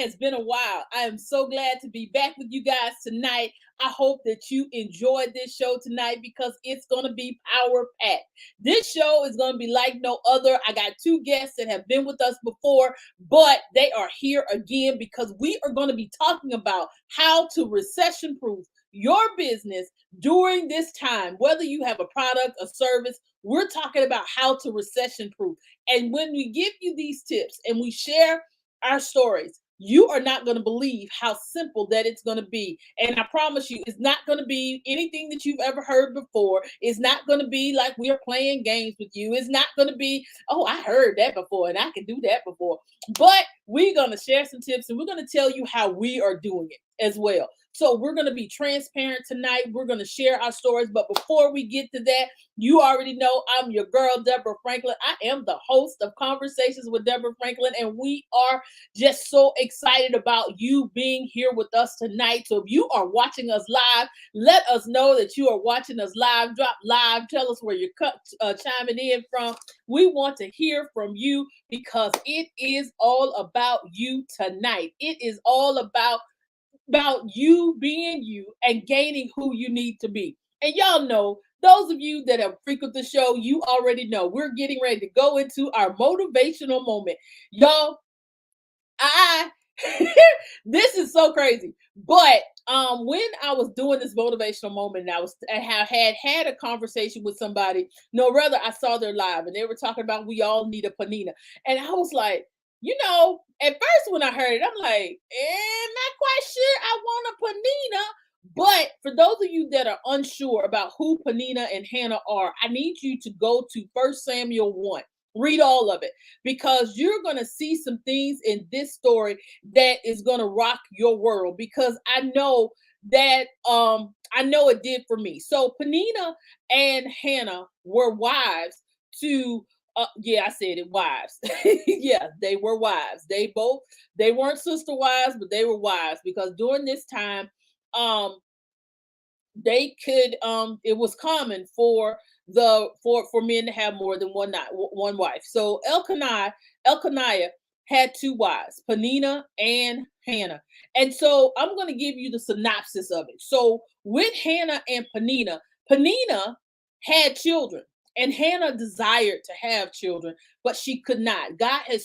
has been a while. I am so glad to be back with you guys tonight. I hope that you enjoyed this show tonight because it's going to be power packed. This show is going to be like no other. I got two guests that have been with us before, but they are here again because we are going to be talking about how to recession proof your business during this time. Whether you have a product, a service, we're talking about how to recession proof. And when we give you these tips and we share our stories, you are not going to believe how simple that it's going to be. And I promise you, it's not going to be anything that you've ever heard before. It's not going to be like we are playing games with you. It's not going to be, oh, I heard that before and I can do that before. But we're going to share some tips and we're going to tell you how we are doing it as well. So we're going to be transparent tonight. We're going to share our stories. But before we get to that, you already know I'm your girl, Deborah Franklin. I am the host of Conversations with Deborah Franklin, and we are just so excited about you being here with us tonight. So if you are watching us live, let us know that you are watching us live. Drop live. Tell us where you're chiming in from. We want to hear from you because it is all about you tonight. It is all about you being you and gaining who you need to be. And y'all know, those of you that have frequented the show, you already know we're getting ready to go into our motivational moment. Y'all, this is so crazy. But when I was doing this motivational moment, I had a conversation with somebody. No, rather, I saw their live and they were talking about we all need a panina. And I was like, at first when I heard it, I'm like, not quite sure I want a panina. But for those of you that are unsure about who Penina and Hannah are, I need you to go to 1 Samuel 1. Read all of it because you're going to see some things in this story that is going to rock your world, because I know that I know it did for me. So Penina and Hannah were wives to I said it, wives. Yeah, they were wives. They weren't sister wives, but they were wives because during this time they could it was common for men to have more than one wife. So Elkanah had two wives, Penina and Hannah. And so I'm going to give you the synopsis of it. So with Hannah and Penina had children. And Hannah desired to have children, but she could not. God had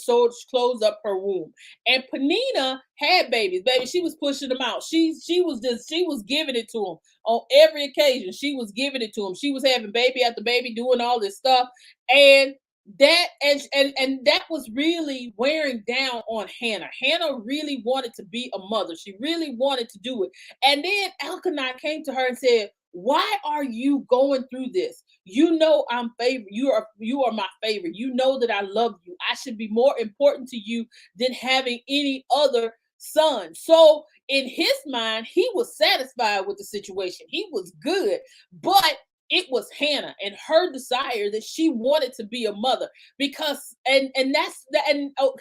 closed up her womb. And Penina had babies. Baby, she was pushing them out. She was giving it to them on every occasion. She was giving it to them. She was having baby after baby, doing all this stuff. And that was really wearing down on Hannah. Hannah really wanted to be a mother. She really wanted to do it. And then Elkanah came to her and said, why are you going through this? You know I'm favorite. You are my favorite. You know that I love you. I should be more important to you than having any other son. So in his mind, he was satisfied with the situation. He was good, but it was Hannah and her desire that she wanted to be a mother because okay,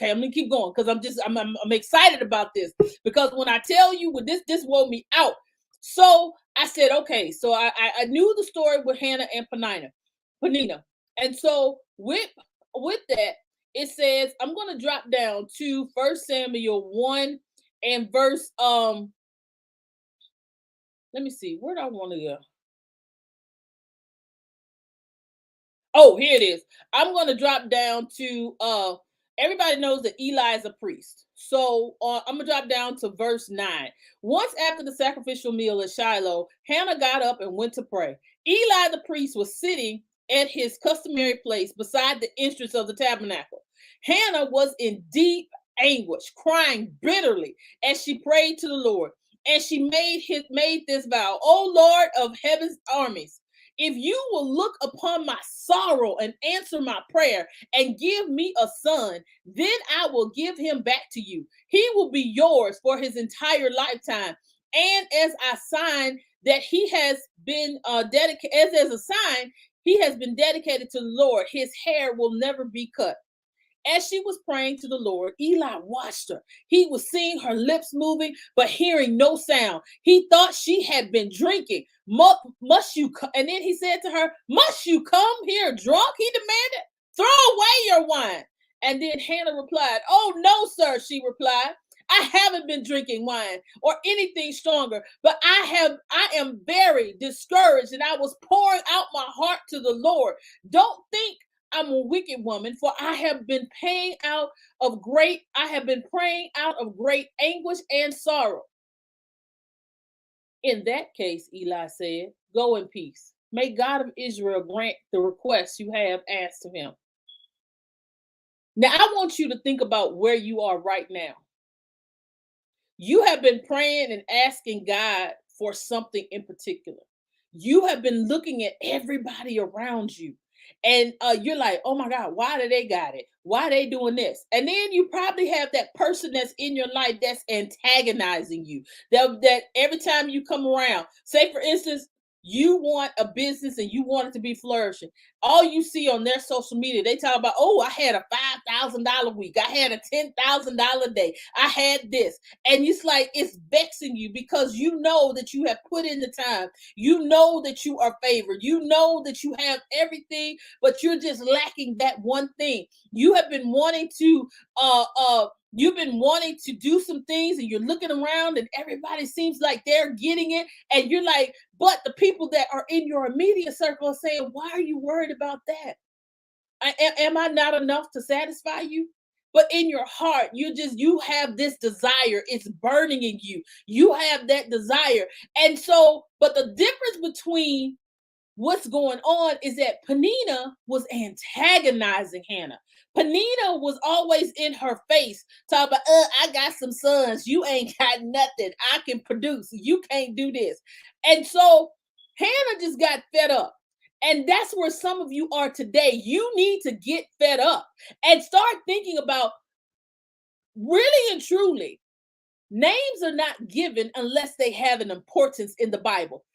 I'm gonna keep going because I'm excited about this because when I tell you this wore me out. So I said, okay, so I knew the story with Hannah and Penina. And so with that, it says, I'm going to drop down to 1 Samuel 1 and verse, let me see, where do I want to go? Oh, here it is. I'm going to drop down to, everybody knows that Eli is a priest. So I'm going to drop down to verse 9. Once after the sacrificial meal at Shiloh, Hannah got up and went to pray. Eli the priest was sitting at his customary place beside the entrance of the tabernacle. Hannah was in deep anguish, crying bitterly as she prayed to the Lord. And she made this vow, O Lord of heaven's armies, if you will look upon my sorrow and answer my prayer and give me a son, then I will give him back to you. He will be yours for his entire lifetime. And as a sign that he has been dedicated, as a sign he has been dedicated to the Lord, his hair will never be cut. As she was praying to the Lord, Eli watched her. He was seeing her lips moving, but hearing no sound. He thought she had been drinking. Must you? And then he said to her, must you come here drunk? He demanded. Throw away your wine. And then Hannah replied, oh, no, sir, she replied. I haven't been drinking wine or anything stronger, but I am very discouraged, and I was pouring out my heart to the Lord. Don't think I'm a wicked woman, for I have been I have been praying out of great anguish and sorrow. In that case, Eli said, go in peace. May God of Israel grant the request you have asked of him. Now, I want you to think about where you are right now. You have been praying and asking God for something in particular. You have been looking at everybody around you, and you're like, oh my God, why do they got it? Why they doing this? And then you probably have that person that's in your life that's antagonizing you. That every time you come around, say for instance, you want a business and you want it to be flourishing. All you see on their social media, they talk about, oh, I had a $5,000 week. I had a $10,000 day. I had this. And it's like it's vexing you because you know that you have put in the time. You know that you are favored. You know that you have everything, but you're just lacking that one thing. You have been wanting to you've been wanting to do some things, and you're looking around and everybody seems like they're getting it, and you're like, but the people that are in your immediate circle are saying, why are you worried about that? Am I not enough to satisfy you? But in your heart, you have this desire. It's burning in you. You have that desire. And so, but the difference between what's going on is that Penina was antagonizing Hannah. Penina was always in her face, talking about, I got some sons. You ain't got nothing. I can produce. You can't do this. And so Hannah just got fed up. And that's where some of you are today. You need to get fed up and start thinking about really and truly, names are not given unless they have an importance in the Bible.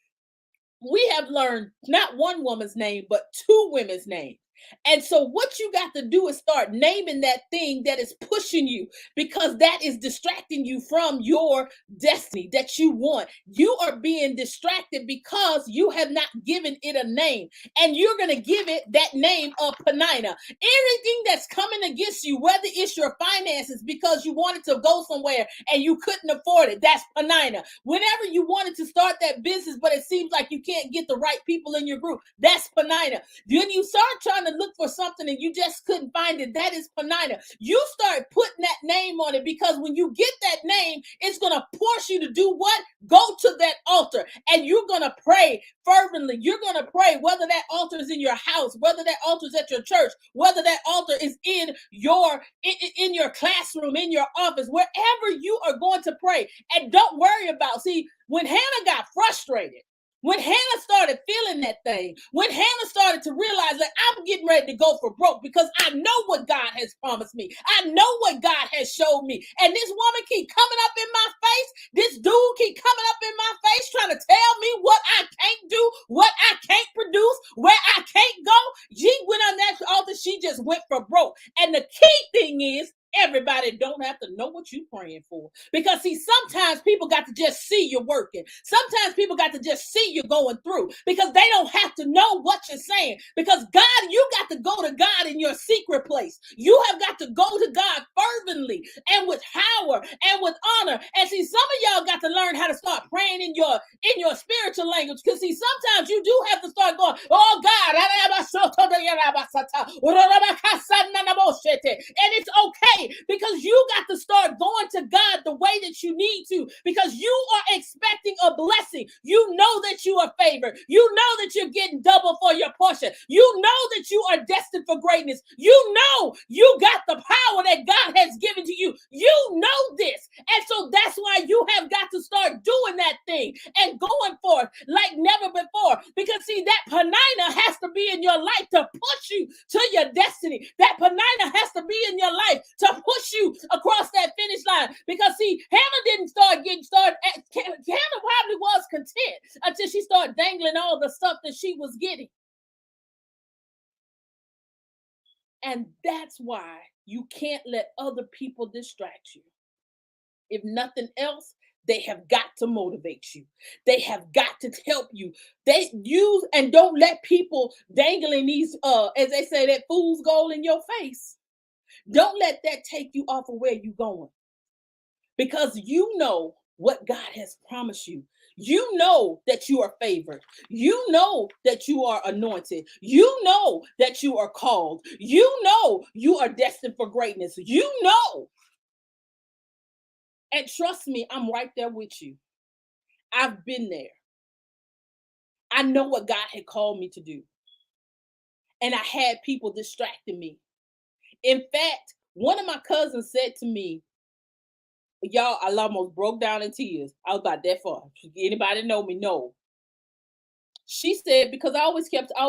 We have learned not one woman's name, but two women's names. And so, what you got to do is start naming that thing that is pushing you, because that is distracting you from your destiny that you want. You are being distracted because you have not given it a name, and you're going to give it that name of Penina. Everything that's coming against you, whether it's your finances because you wanted to go somewhere and you couldn't afford it, that's Penina. Whenever you wanted to start that business, but it seems like you can't get the right people in your group, that's Penina. When you start trying to look for something and you just couldn't find it, that is Penina. You start putting that name on it, because when you get that name, it's going to force you to do what? Go to that altar, and you're going to pray fervently. You're going to pray, whether that altar is in your house, whether that altar is at your church, whether that altar is in your classroom, in your office, wherever you are going to pray. And don't worry about, see, when Hannah got frustrated, when Hannah started feeling that thing, when Hannah started to realize that I'm getting ready to go for broke because I know what God has promised me. I know what God has showed me. And this woman keep coming up in my face. This dude keep coming up in my face trying to tell me what I can't do, what I can't produce, where I can't go. She went on that altar. She just went for broke. And the key thing is, everybody don't have to know what you're praying for. Because see, sometimes people got to just see you working. Sometimes people got to just see you going through, because they don't have to know what you're saying. Because God, you got to go to God in your secret place. You have got to go to God fervently and with power and with honor. And see, some of y'all got to learn how to start praying in your spiritual language. Because see, sometimes you do have to start going, oh God, and it's okay, because you got to start going to God the way that you need to, because you are expecting a blessing. You know that you are favored. You know that you're getting double for your portion. You know that you are destined for greatness. You know you got the power that God has given to you. You know this. And so that's why you have got to start doing that thing and going forth like never before. Because see, that Penina has to be in your life to push you to your destiny. That Penina has to be in your life to push you across that finish line. Because see, Hannah didn't start getting started. Hannah probably was content until she started dangling all the stuff that she was getting. And that's why you can't let other people distract you. If nothing else, they have got to motivate you. They have got to help you. They use, and don't let people dangling these, as they say, that fool's gold in your face. Don't let that take you off of where you're going. because you know what God has promised you. You know that you are favored. You know that you are anointed. You know that you are called. You know you are destined for greatness. You know. And trust me, I'm right there with you. I've been there. I know what God had called me to do. And I had people distracting me. In fact, one of my cousins said to me, y'all, I almost broke down in tears. I was about that far. Anybody know me? No. She said, because I always said, I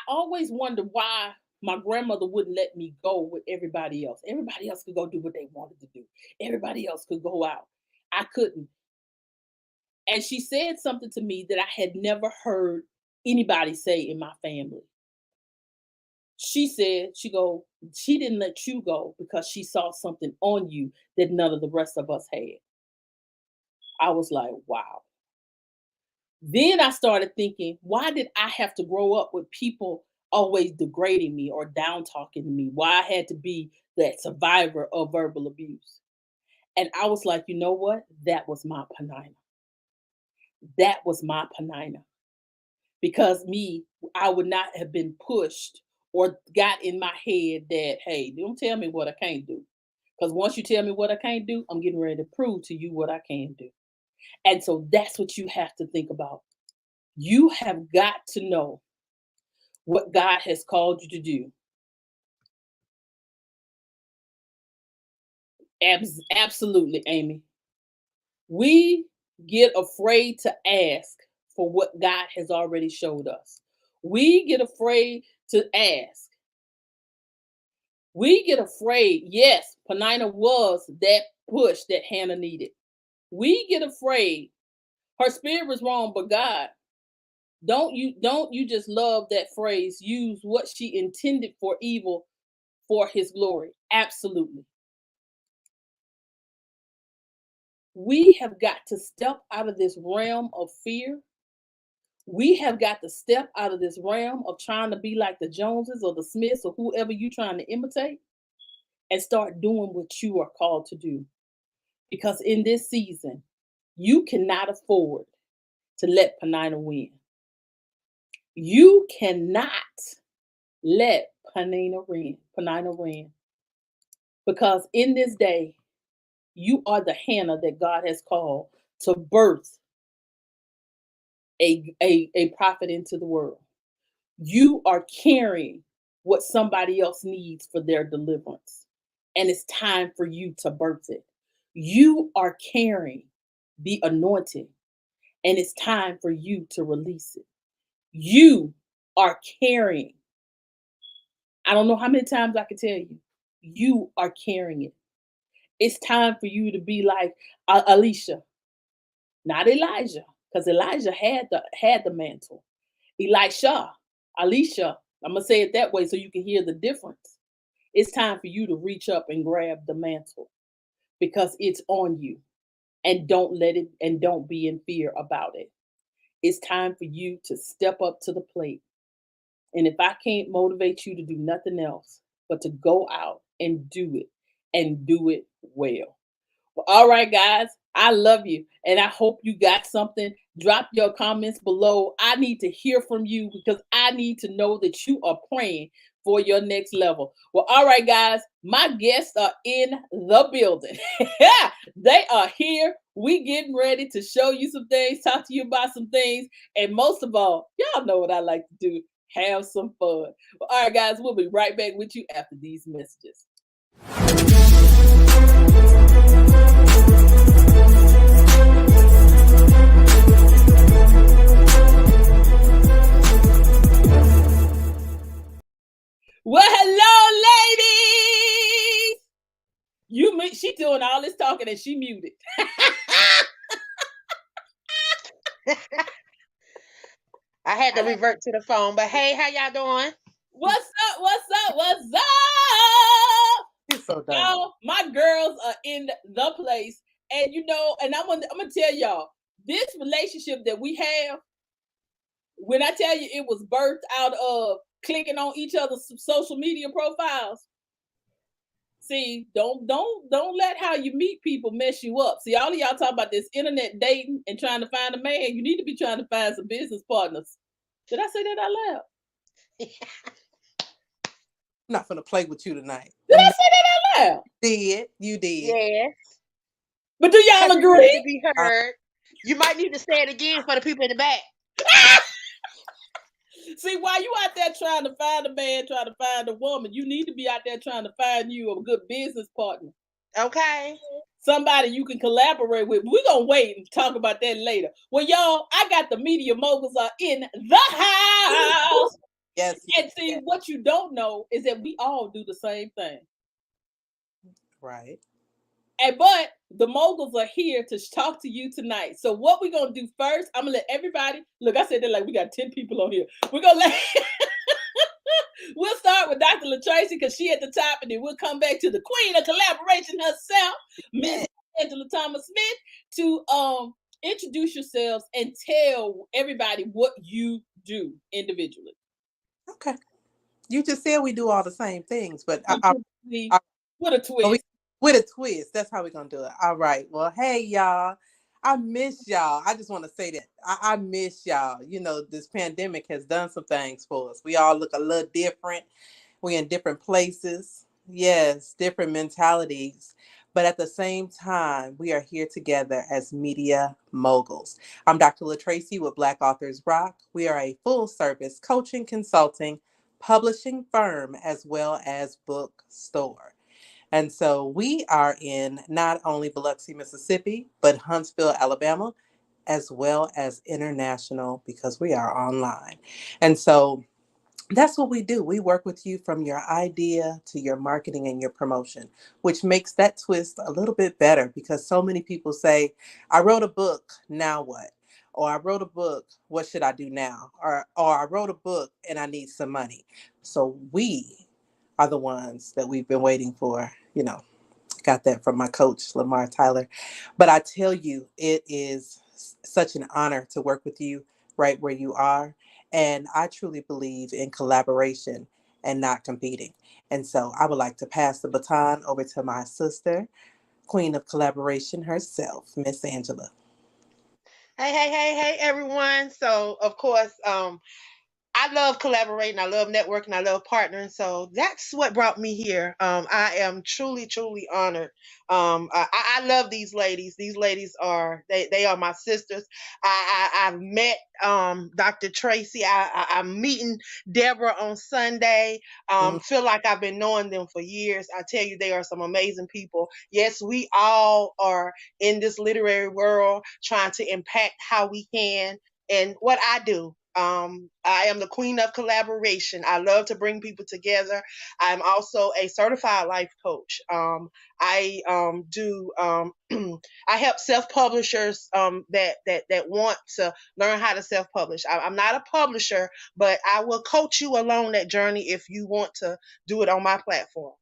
always wondered why my grandmother wouldn't let me go with everybody else. Everybody else could go do what they wanted to do. Everybody else could go out. I couldn't. And she said something to me that I had never heard anybody say in my family. She said, she didn't let you go because she saw something on you that none of the rest of us had. I was like, wow. Then I started thinking, why did I have to grow up with people always degrading me or down talking me? Why I had to be that survivor of verbal abuse? And I was like, you know what? That was my panina. That was my panina. Because I would not have been pushed or got in my head that, hey, don't tell me what I can't do. Because once you tell me what I can't do, I'm getting ready to prove to you what I can do. And so that's what you have to think about. You have got to know what God has called you to do. Absolutely, Amy. We get afraid to ask for what God has already showed us. We get afraid to ask. We get afraid. Yes, Penina was that push that Hannah needed. We get afraid. Her spirit was wrong, but God, don't you just love that phrase? Use what she intended for evil for his glory. Absolutely. We have got to step out of this realm of fear. We have got to step out of this realm of trying to be like the Joneses or the Smiths or whoever you're trying to imitate and start doing what you are called to do. Because in this season, you cannot afford to let Penina win. You cannot let Penina win. Because in this day, you are the Hannah that God has called to birth a prophet into the world. You are carrying what somebody else needs for their deliverance. And it's time for you to birth it. You are carrying the anointing, and it's time for you to release it. You are carrying. I don't know how many times I can tell you, you are carrying it. It's time for you to be like Elisha, not Elijah, because Elijah had the mantle. Elisha, I'm gonna say it that way so you can hear the difference. It's time for you to reach up and grab the mantle because it's on you, and don't be in fear about it. It's time for you to step up to the plate. And if I can't motivate you to do nothing else but to go out and do it well. Well, all right, guys, I love you. And I hope you got something. Drop your comments below. I need to hear from you because I need to know that you are praying for your next level. Well, all right, guys, my guests are in the building. They are here. We getting ready to show you some things, talk to you about some things. And most of all, y'all know what I like to do. Have some fun. Well, all right, guys, we'll be right back with you after these messages. Well, hello, ladies. She doing all this talking and she muted. I had to revert to the phone, but hey, how y'all doing? What's up? It's so dumb. Y'all, my girls are in the place. And and I'm gonna tell y'all, this relationship that we have, when I tell you it was birthed out of clicking on each other's social media profiles, See, don't let how you meet people mess you up. See, all of y'all talk about this internet dating and trying to find a man. You need to be trying to find some business partners. Did I say that out loud? I'm not gonna play with you tonight. Did I say that out loud? You did. Yes. But do y'all Because it needs to agree? be heard. You might need to say it again for the people in the back. See, while you out there trying to find a man, trying to find a woman, you need to be out there trying to find you a good business partner. Okay. Somebody you can collaborate with. We're going to wait and talk about that later. Well, y'all, I got the media moguls are in the house. Yes. And see, what you don't know is that we all do the same thing. Right. But the moguls are here to talk to you tonight. So what we're going to do first, I'm going to let everybody, look, I said that like we got 10 people on here. We're going to let, we'll start with Dr. LaTracy because she at the top, and then we'll come back to the queen of collaboration herself, Miss Angela Thomas Smith, to introduce yourselves and tell everybody what you do individually. Okay. You just said we do all the same things, but with a twist. With a twist. That's how we're going to do it. All right. Well, hey, y'all. I miss y'all. I just want to say that. I miss y'all. You know, this pandemic has done some things for us. We all look a little different. We're in different places. Yes, different mentalities. But at the same time, we are here together as media moguls. I'm Dr. LaTracy with Black Authors Rock. We are a full-service coaching, consulting, publishing firm, as well as bookstore. And so we are in not only Biloxi, Mississippi, but Huntsville, Alabama, as well as international because we are online. And so that's what we do. We work with you from your idea to your marketing and your promotion, which makes that twist a little bit better because so many people say, I wrote a book, now what? Or I wrote a book, what should I do now? Or I wrote a book and I need some money. So we are the ones that we've been waiting for, you know. Got that from my coach, Lamar Tyler. But I tell you, it is such an honor to work with you right where you are. And I truly believe in collaboration and not competing. And so I would like to pass the baton over to my sister, Queen of Collaboration herself, Miss Angela. Hey, everyone. So, of course, I love collaborating. I love networking. I love partnering. So that's what brought me here. I am truly, truly honored. I love these ladies. These ladies are they are my sisters. I've met Dr. Tracy. I'm meeting Deborah on Sunday. Feel like I've been knowing them for years. I tell you, they are some amazing people. Yes, we all are in this literary world trying to impact how we can. And what I do, I am the queen of collaboration. I love to bring people together. I'm also a certified life coach. I do I help self-publishers that want to learn how to self-publish. I'm not a publisher, but I will coach you along that journey if you want to do it on my platform.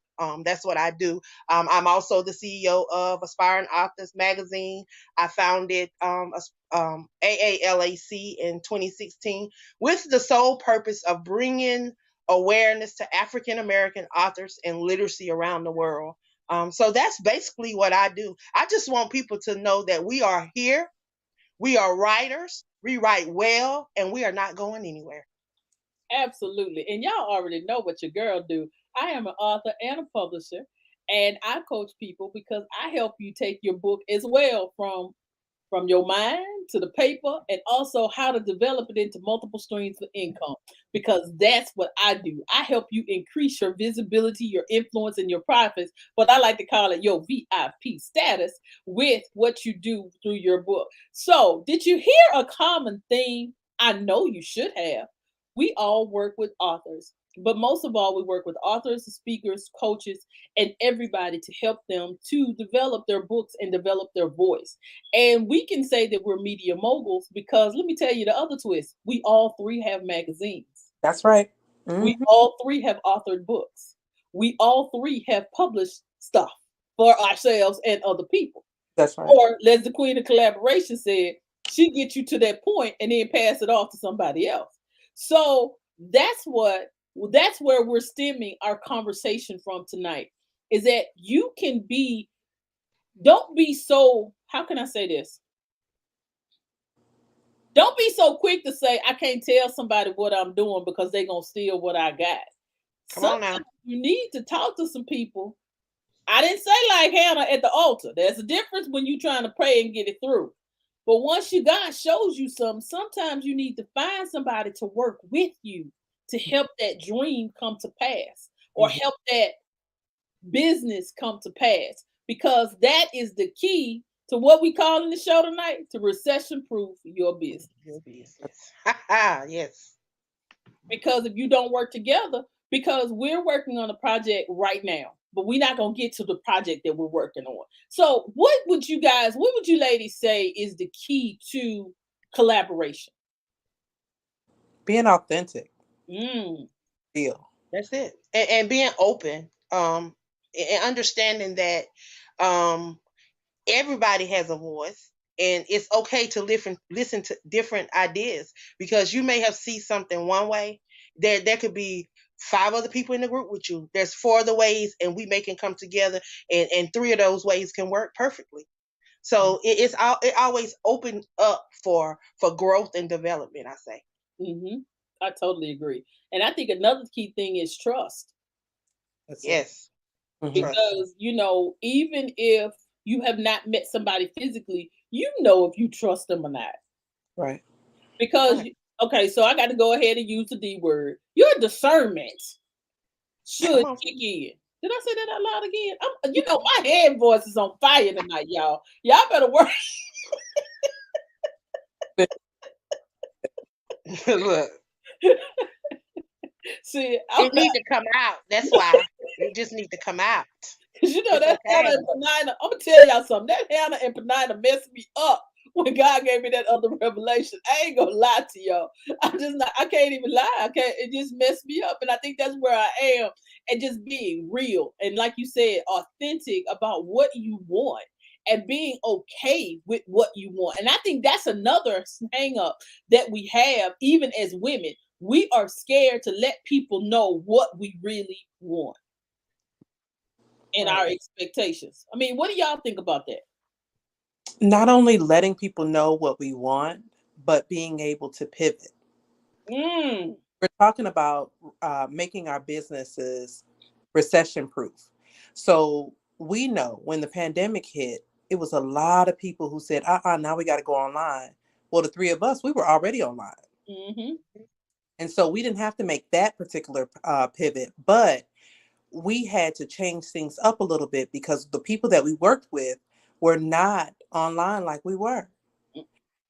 That's what I do. I'm also the CEO of Aspiring Authors Magazine. I founded AALAC in 2016 with the sole purpose of bringing awareness to African American authors and literacy around the world. So that's basically what I do. I just want people to know that we are here. We are writers. We write well, and we are not going anywhere. Absolutely. And y'all already know what your girl do. I am an author and a publisher, and I coach people because I help you take your book as well from your mind to the paper, and also how to develop it into multiple streams of income, because that's what I do. I help you increase your visibility, your influence, and your profits, but I like to call it your VIP status with what you do through your book. So did you hear a common theme? I know you should have. We all work with authors, but most of all, we work with authors, speakers, coaches, and everybody to help them to develop their books and develop their voice. And we can say that we're media moguls because let me tell you the other twist. We all three have magazines. That's right. We all three have authored books. We all three have published stuff for ourselves and other people. That's right. Or, as the queen of collaboration said, she gets you to that point and then pass it off to somebody else. So that's where we're stemming our conversation from tonight. is that you can be, don't be so, how can I say this? Don't be so quick to say, I can't tell somebody what I'm doing because they're going to steal what I got. Come on Sometimes now. you need to talk to some people. I didn't say like Hannah at the altar. There's a difference when you're trying to pray and get it through. But once God shows you something, sometimes you need to find somebody to work with you to help that dream come to pass or Mhm. help that business come to pass, because that is the key to what we call in the show tonight, to recession proof your business. Your business. Yes. Because if you don't work together, because we're working on a project right now, but we're not going to get to the project that we're working on. So what would you ladies say is the key to collaboration? Being authentic. Mm. Real. That's it. And being open. And understanding that um everybody has a voice, and it's okay to listen to different ideas, because you may have see something one way. There could be five other people in the group with you. There's four other ways, and we can come together, and three of those ways can work perfectly. So it always open up for growth and development, I say. Hmm. I totally agree. And I think another key thing is trust. That's it. Yes. Mhm. Trust. Because, even if you have not met somebody physically, you know if you trust them or not. Right. Because, Right. okay, so I got to go ahead and use the D word. Your discernment should Come on. kick in. Did I say that out loud again? My head voice is on fire tonight, y'all. Y'all better work. Look, See, it need to come out. That's why it just need to come out. It's that Hannah okay. and Penina, I'm gonna tell y'all something. That Hannah and Penina messed me up when God gave me that other revelation. I ain't gonna lie to y'all. I can't even lie. I can't, it just messed me up. And I think that's where I am. And just being real. And like you said, authentic about what you want and being okay with what you want. And I think that's another hang up that we have, even as women. We are scared to let people know what we really want and our Right. expectations. I mean, what do y'all think about that? Not only letting people know what we want, but being able to pivot. Mm. We're talking about making our businesses recession proof. So we know when the pandemic hit, it was a lot of people who said, now we got to go online. Well, the three of us, we were already online. Hmm. And so we didn't have to make that particular pivot, but we had to change things up a little bit because the people that we worked with were not online like we were.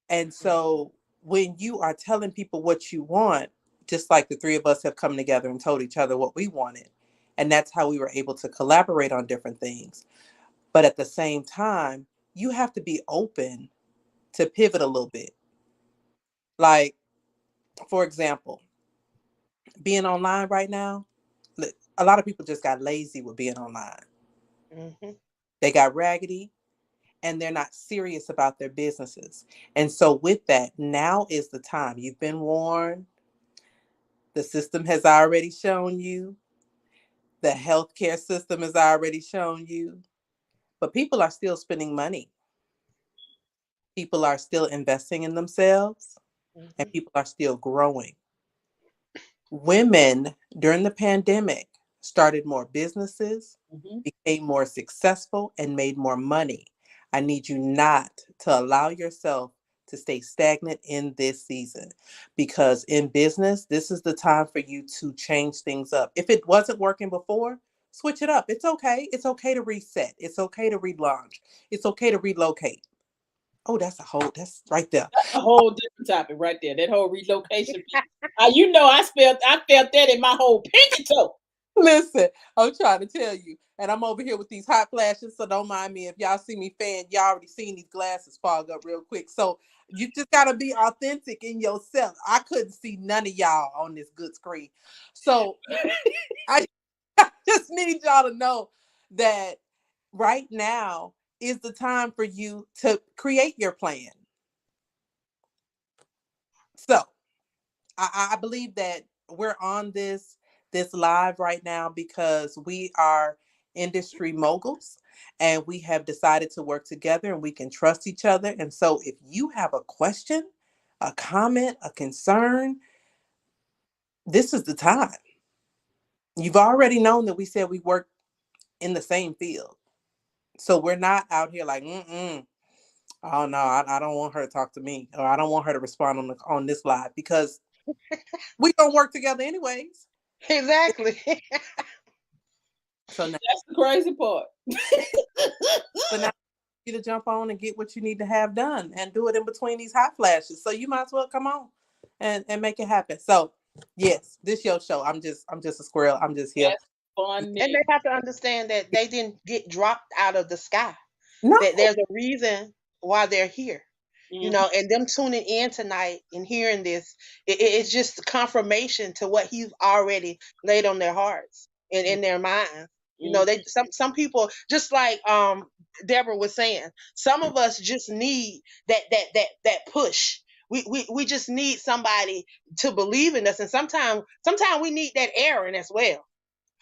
And so when you are telling people what you want, just like the three of us have come together and told each other what we wanted, and that's how we were able to collaborate on different things. But at the same time, you have to be open to pivot a little bit. Like, for example, being online right now, a lot of people just got lazy with being online. Hmm. They got raggedy and they're not serious about their businesses. And so, with that, now is the time. You've been warned. The system has already shown you. The healthcare system has already shown you. But people are still spending money. People are still investing in themselves and Hmm. people are still growing. Women during the pandemic started more businesses, Hmm. became more successful, and made more money. I need you not to allow yourself to stay stagnant in this season, because in business, this is the time for you to change things up. If it wasn't working before, switch it up. It's okay. It's okay to reset. It's okay to relaunch. It's okay to relocate. Oh, that's right there. A whole different topic right there. That whole relocation piece. I felt that in my whole pinky toe. Listen, I'm trying to tell you, and I'm over here with these hot flashes, so don't mind me if y'all see me fan. Y'all already seen these glasses fog up real quick, so you just gotta be authentic in yourself. I couldn't see none of y'all on this good screen, so I, I just need y'all to know that right now is the time for you to create your plan. So I believe that we're on this live right now because we are industry moguls, and we have decided to work together and we can trust each other. And so if you have a question, a comment, a concern, this is the time. You've already known that we said we work in the same field. So we're not out here like, oh no, I don't want her to talk to me, or I don't want her to respond on this live, because we don't work together anyways. Exactly. So now, That's the crazy part. but now you to jump on and get what you need to have done and do it in between these hot flashes. So you might as well come on and make it happen. So yes, this your show. I'm just a squirrel. I'm just here. That's funny. And they have to understand that they didn't get dropped out of the sky. No. That there's a reason why they're here. You Mhm. know, and them tuning in tonight and hearing this, it's just confirmation to what he's already laid on their hearts and in their minds. You know, they some people, just like Deborah was saying, some of us just need that push. We just need somebody to believe in us, and sometimes we need that Aaron as well.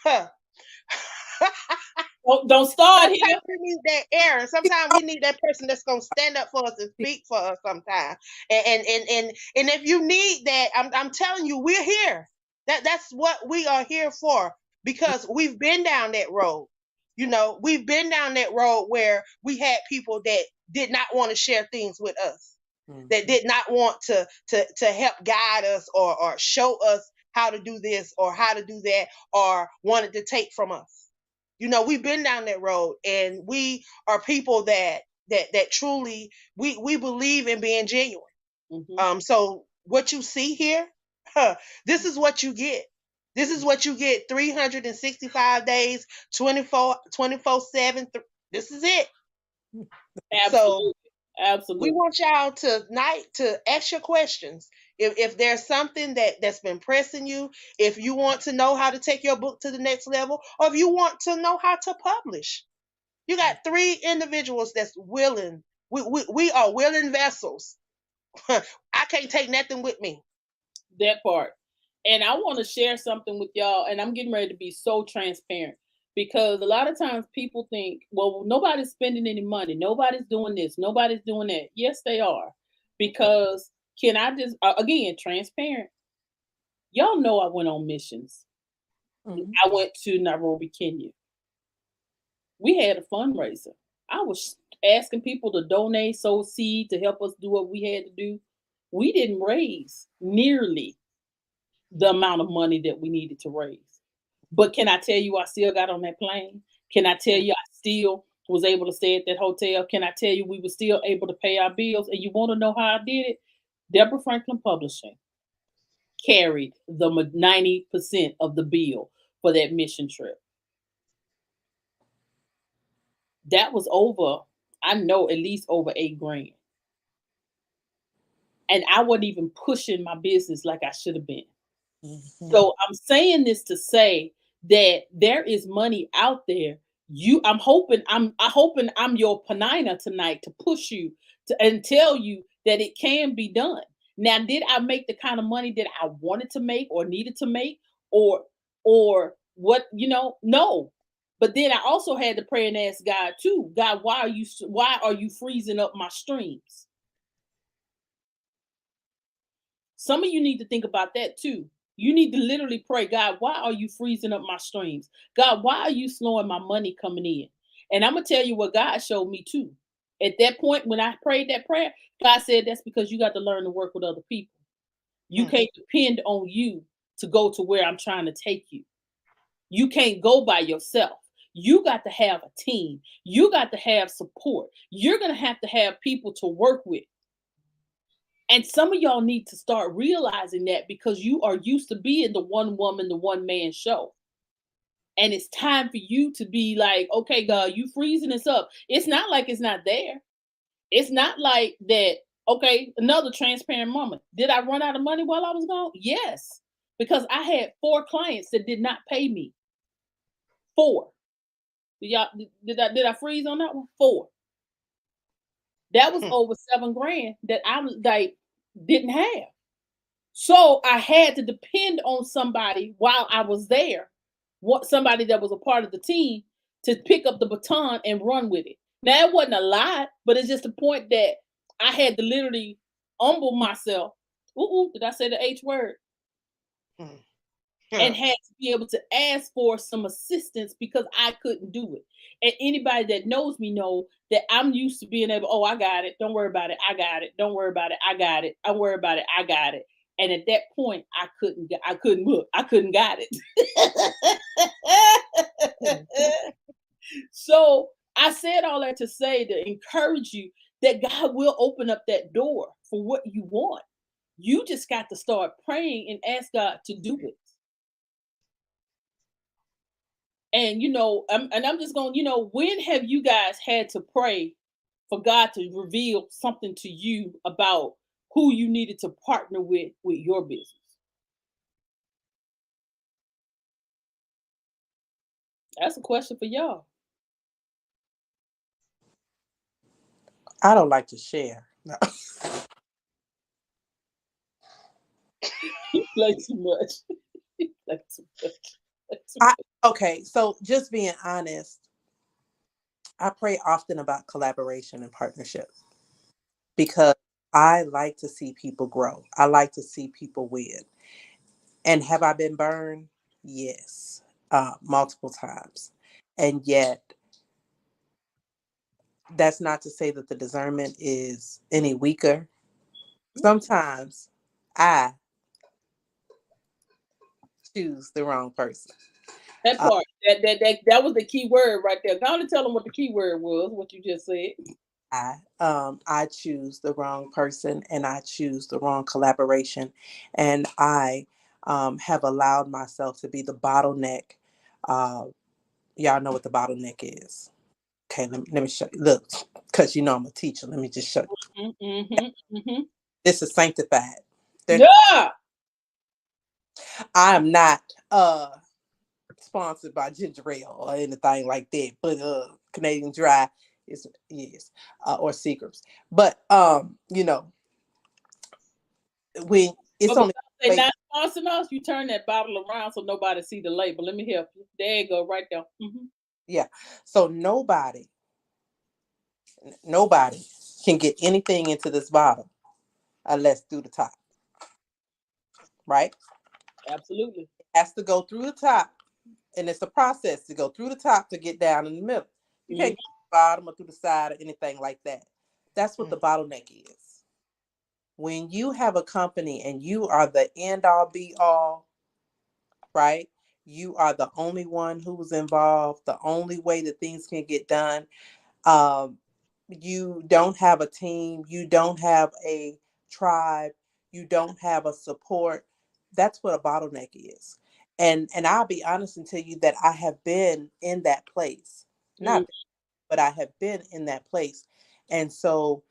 Huh. Don't start here. Sometimes we need that Aaron. Sometimes we need that person that's gonna stand up for us and speak for us. Sometimes, and if you need that, I'm telling you, we're here. That's what we are here for, because we've been down that road. You know, we've been down that road where we had people that did not want to share things with us, that did not want to help guide us or show us how to do this or how to do that, or wanted to take from us. You know, we've been down that road, and we are people that truly we believe in being genuine. So what you see here, this is what you get. This is what you get 365 days, 24/7. This is it. Absolutely. So we want y'all tonight to ask your questions. If there's something that's been pressing you, if you want to know how to take your book to the next level, or if you want to know how to publish, you got 3 individuals that's willing. We are willing vessels. I can't take nothing with me. That part. And I want to share something with y'all, and I'm getting ready to be so transparent, because a lot of times people think, well, nobody's spending any money, nobody's doing this, nobody's doing that. Yes, they are. Because can I just again, transparent? Y'all know I went on missions. I went to Nairobi, Kenya. We had a fundraiser. I was asking people to donate, sow seed to help us do what we had to do. We didn't raise nearly the amount of money that we needed to raise. But can I tell you, I still got on that plane? Can I tell you, I still was able to stay at that hotel? Can I tell you, we were still able to pay our bills? And you want to know how I did it? Deborah Franklin Publishing carried the 90% of the bill for that mission trip. That was over, I know, at least over $8,000. And I wasn't even pushing my business like I should have been. So I'm saying this to say that there is money out there. I'm hoping I'm your Panina tonight to push you and tell you that it can be done. Now, did I make the kind of money that I wanted to make or needed to make, or what, no. But then I also had to pray and ask God too. God, why are you freezing up my streams? Some of you need to think about that too. You need to literally pray, God, why are you freezing up my streams? God, why are you slowing my money coming in? And I'm going to tell you what God showed me too. At that point, when I prayed that prayer, God said, that's because you got to learn to work with other people. You can't depend on you to go to where I'm trying to take you. You can't go by yourself. You got to have a team. You got to have support. You're going to have people to work with. And some of y'all need to start realizing that, because you are used to being the one woman, the one man show. And it's time for you to be like, okay, God, you freezing us up. It's not like it's not there. It's not like that. Okay, another transparent moment. Did I run out of money while I was gone? Yes, because I had 4 clients that did not pay me. 4. Did I freeze on that one? 4. That was over $7,000 that I didn't have. So I had to depend on somebody while I was there, somebody that was a part of the team, to pick up the baton and run with it. Now it wasn't a lot, but it's just the point that I had to literally humble myself. Ooh, did I say the H word? Mm. And Yeah. had to be able to ask for some assistance because I couldn't do it. And anybody that knows me know that I'm used to being able, oh, I got it. Don't worry about it. I got it. Don't worry about it. I got it. Don't worry about it. I got it. And at that point, I couldn't look. I couldn't got it. So I said all that to say to encourage you that God will open up that door for what you want. You just got to start praying and ask God to do it. And I'm just going, when have you guys had to pray for God to reveal something to you about who you needed to partner with your business? That's a question for y'all. I don't like to share. No. You play too much. You play too much. Play too much. Okay, so just being honest, I pray often about collaboration and partnership because I like to see people grow. I like to see people win. And have I been burned? Yes, multiple times. And yet, that's not to say that the discernment is any weaker. Sometimes I choose the wrong person. That Uh, part, that was the key word right there. Go on and tell them what the key word was, what you just said. I choose the wrong person and I choose the wrong collaboration, and I have allowed myself to be the bottleneck. Uh, y'all know what the bottleneck is. Okay, let me show you. Look, because I'm a teacher. Let me just show you. Mm-hmm, mm-hmm. This is sanctified. They're, Yeah. I am not sponsored by ginger ale or anything like that, but Canadian Dry is or Seagram's. But when it's But only because they way, not sponsoring us, you turn that bottle around so nobody see the label. Let me help you. There you go, right there. Mm-hmm. yeah. So nobody can get anything into this bottle unless through the top, right? Absolutely. It has to go through the top, and it's a process to go through the top to get down in the middle. You can't Mm-hmm. get to the bottom or through the side or anything like that. That's what the Mm. bottleneck is. When you have a company and you are the end all be all, right? You are the only one who's involved, the only way that things can get done. Um, you don't have a team, you don't have a tribe, you don't have a support. That's what a bottleneck is. And I'll be honest and tell you that I have been in that place. Mm-hmm. Not, but I have been in that place. And so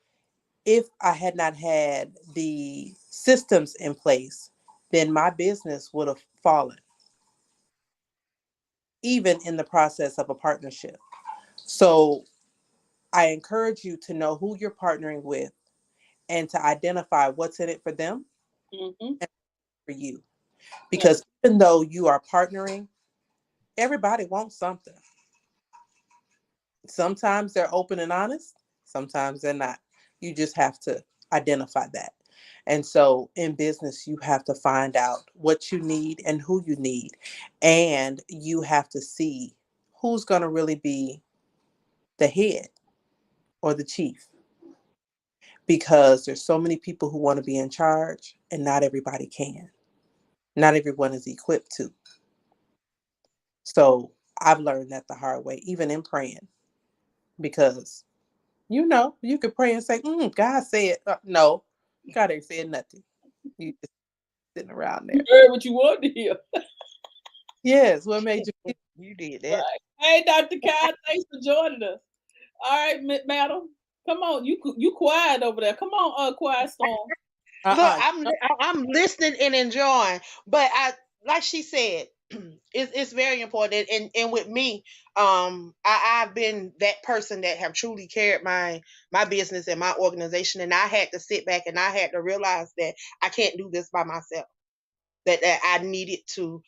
if I had not had the systems in place, then my business would have fallen, even in the process of a partnership. So I encourage you to know who you're partnering with and to identify what's in it for them Mm-hmm. and for you. Yeah. Because even though you are partnering, everybody wants something. Sometimes they're open and honest, sometimes they're not. You just have to identify that. And so in business, you have to find out what you need and who you need. And you have to see who's going to really be the head or the chief, because there's so many people who want to be in charge and not everybody can. Not everyone is equipped to. So I've learned that the hard way, even in praying, because you could pray and say, God said, no, God ain't said nothing. You just sitting around You there. heard what you wanted to hear. Yes, what made you feel You did that. Right. Hey, Dr. Kyle, thanks for joining us. All right, madam. Come on. You quiet over there. Come on, quiet storm. Look, uh-uh. I'm listening and enjoying, but I like she said, it's very important. And with me, I've been that person that have truly carried my business and my organization, and I had to sit back and I had to realize that I can't do this by myself. that I needed to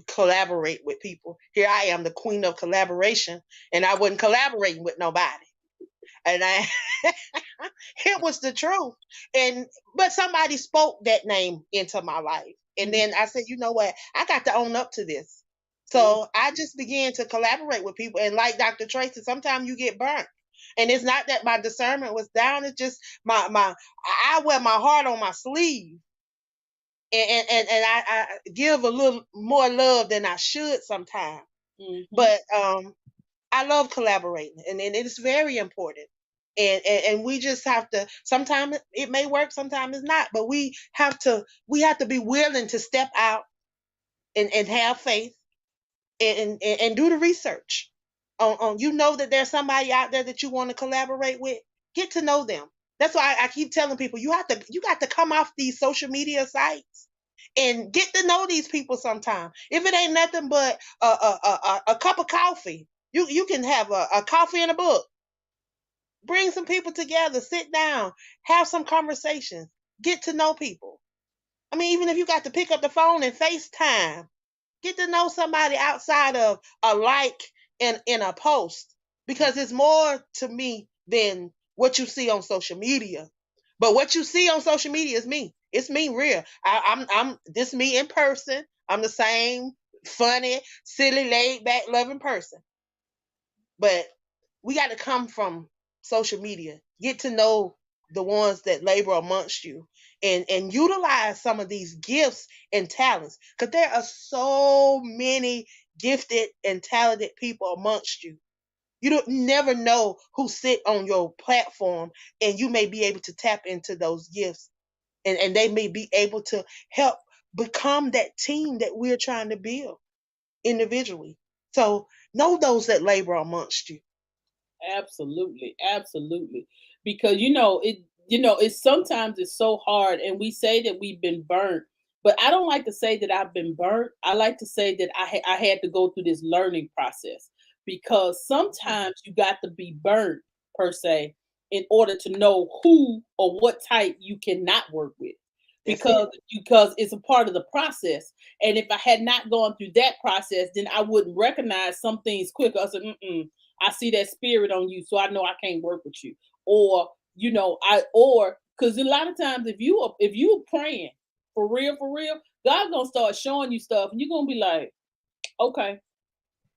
collaborate with people. Here I am, the queen of collaboration, and I wasn't collaborating with nobody. And I it was the truth. And but somebody spoke that name into my life. And then I said, you know what? I got to own up to this. So I just began to collaborate with people. And like Dr. Tracy, sometimes you get burnt. And it's not that my discernment was down, it's just my I wear my heart on my sleeve. And I give a little more love than I should sometimes. But I love collaborating, and it's very important. And we just have to. Sometimes it may work, sometimes it's not. But we have to be willing to step out and have faith and do the research. On you know that there's somebody out there that you want to collaborate with. Get to know them. That's why I keep telling people you got to come off these social media sites and get to know these people sometime. If it ain't nothing but a cup of coffee, you can have a coffee and a book. Bring some people together, sit down, have some conversations, get to know people. I mean, even if you got to pick up the phone and FaceTime, get to know somebody outside of a like in a post, because it's more to me than what you see on social media. But what you see on social media is me. It's me real. I'm this me in person. I'm the same funny, silly, laid back, loving person. But we got to come from social media. Get to know the ones that labor amongst you and utilize some of these gifts and talents, because there are so many gifted and talented people amongst you. You don't never know who sit on your platform, and you may be able to tap into those gifts, and they may be able to help become that team that we're trying to build individually. So know those that labor amongst you. Absolutely, absolutely. Because it's sometimes it's so hard, and we say that we've been burnt, but I don't like to say that I've been burnt. I like to say that I had to go through this learning process, because sometimes you got to be burnt per se in order to know who or what type you cannot work with, That's it. because it's a part of the process. And if I had not gone through that process, then I wouldn't recognize some things quicker. I said, I see that spirit on you, so I know I can't work with you. Or because a lot of times if you are praying for real, God's gonna start showing you stuff, and you're gonna be like, okay.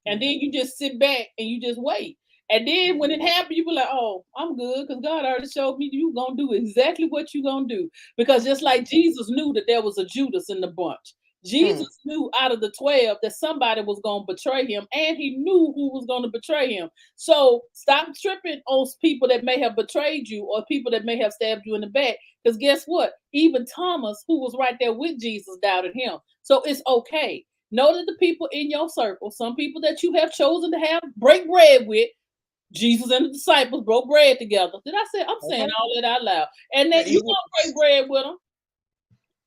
And then you just sit back and you just wait. And then when it happens, you be like, oh, I'm good, because God already showed me you gonna do exactly what you gonna do. Because just like Jesus knew that there was a Judas in the bunch. Hmm. Jesus knew out of the 12 that somebody was gonna betray him, and he knew who was gonna betray him. So stop tripping on people that may have betrayed you, or people that may have stabbed you in the back. Because guess what? Even Thomas, who was right there with Jesus, doubted him. So it's okay. Know that the people in your circle, some people that you have chosen to have break bread with, Jesus and the disciples broke bread together. Did I say? I'm saying Okay. all that out loud. And that you gonna break bread with them.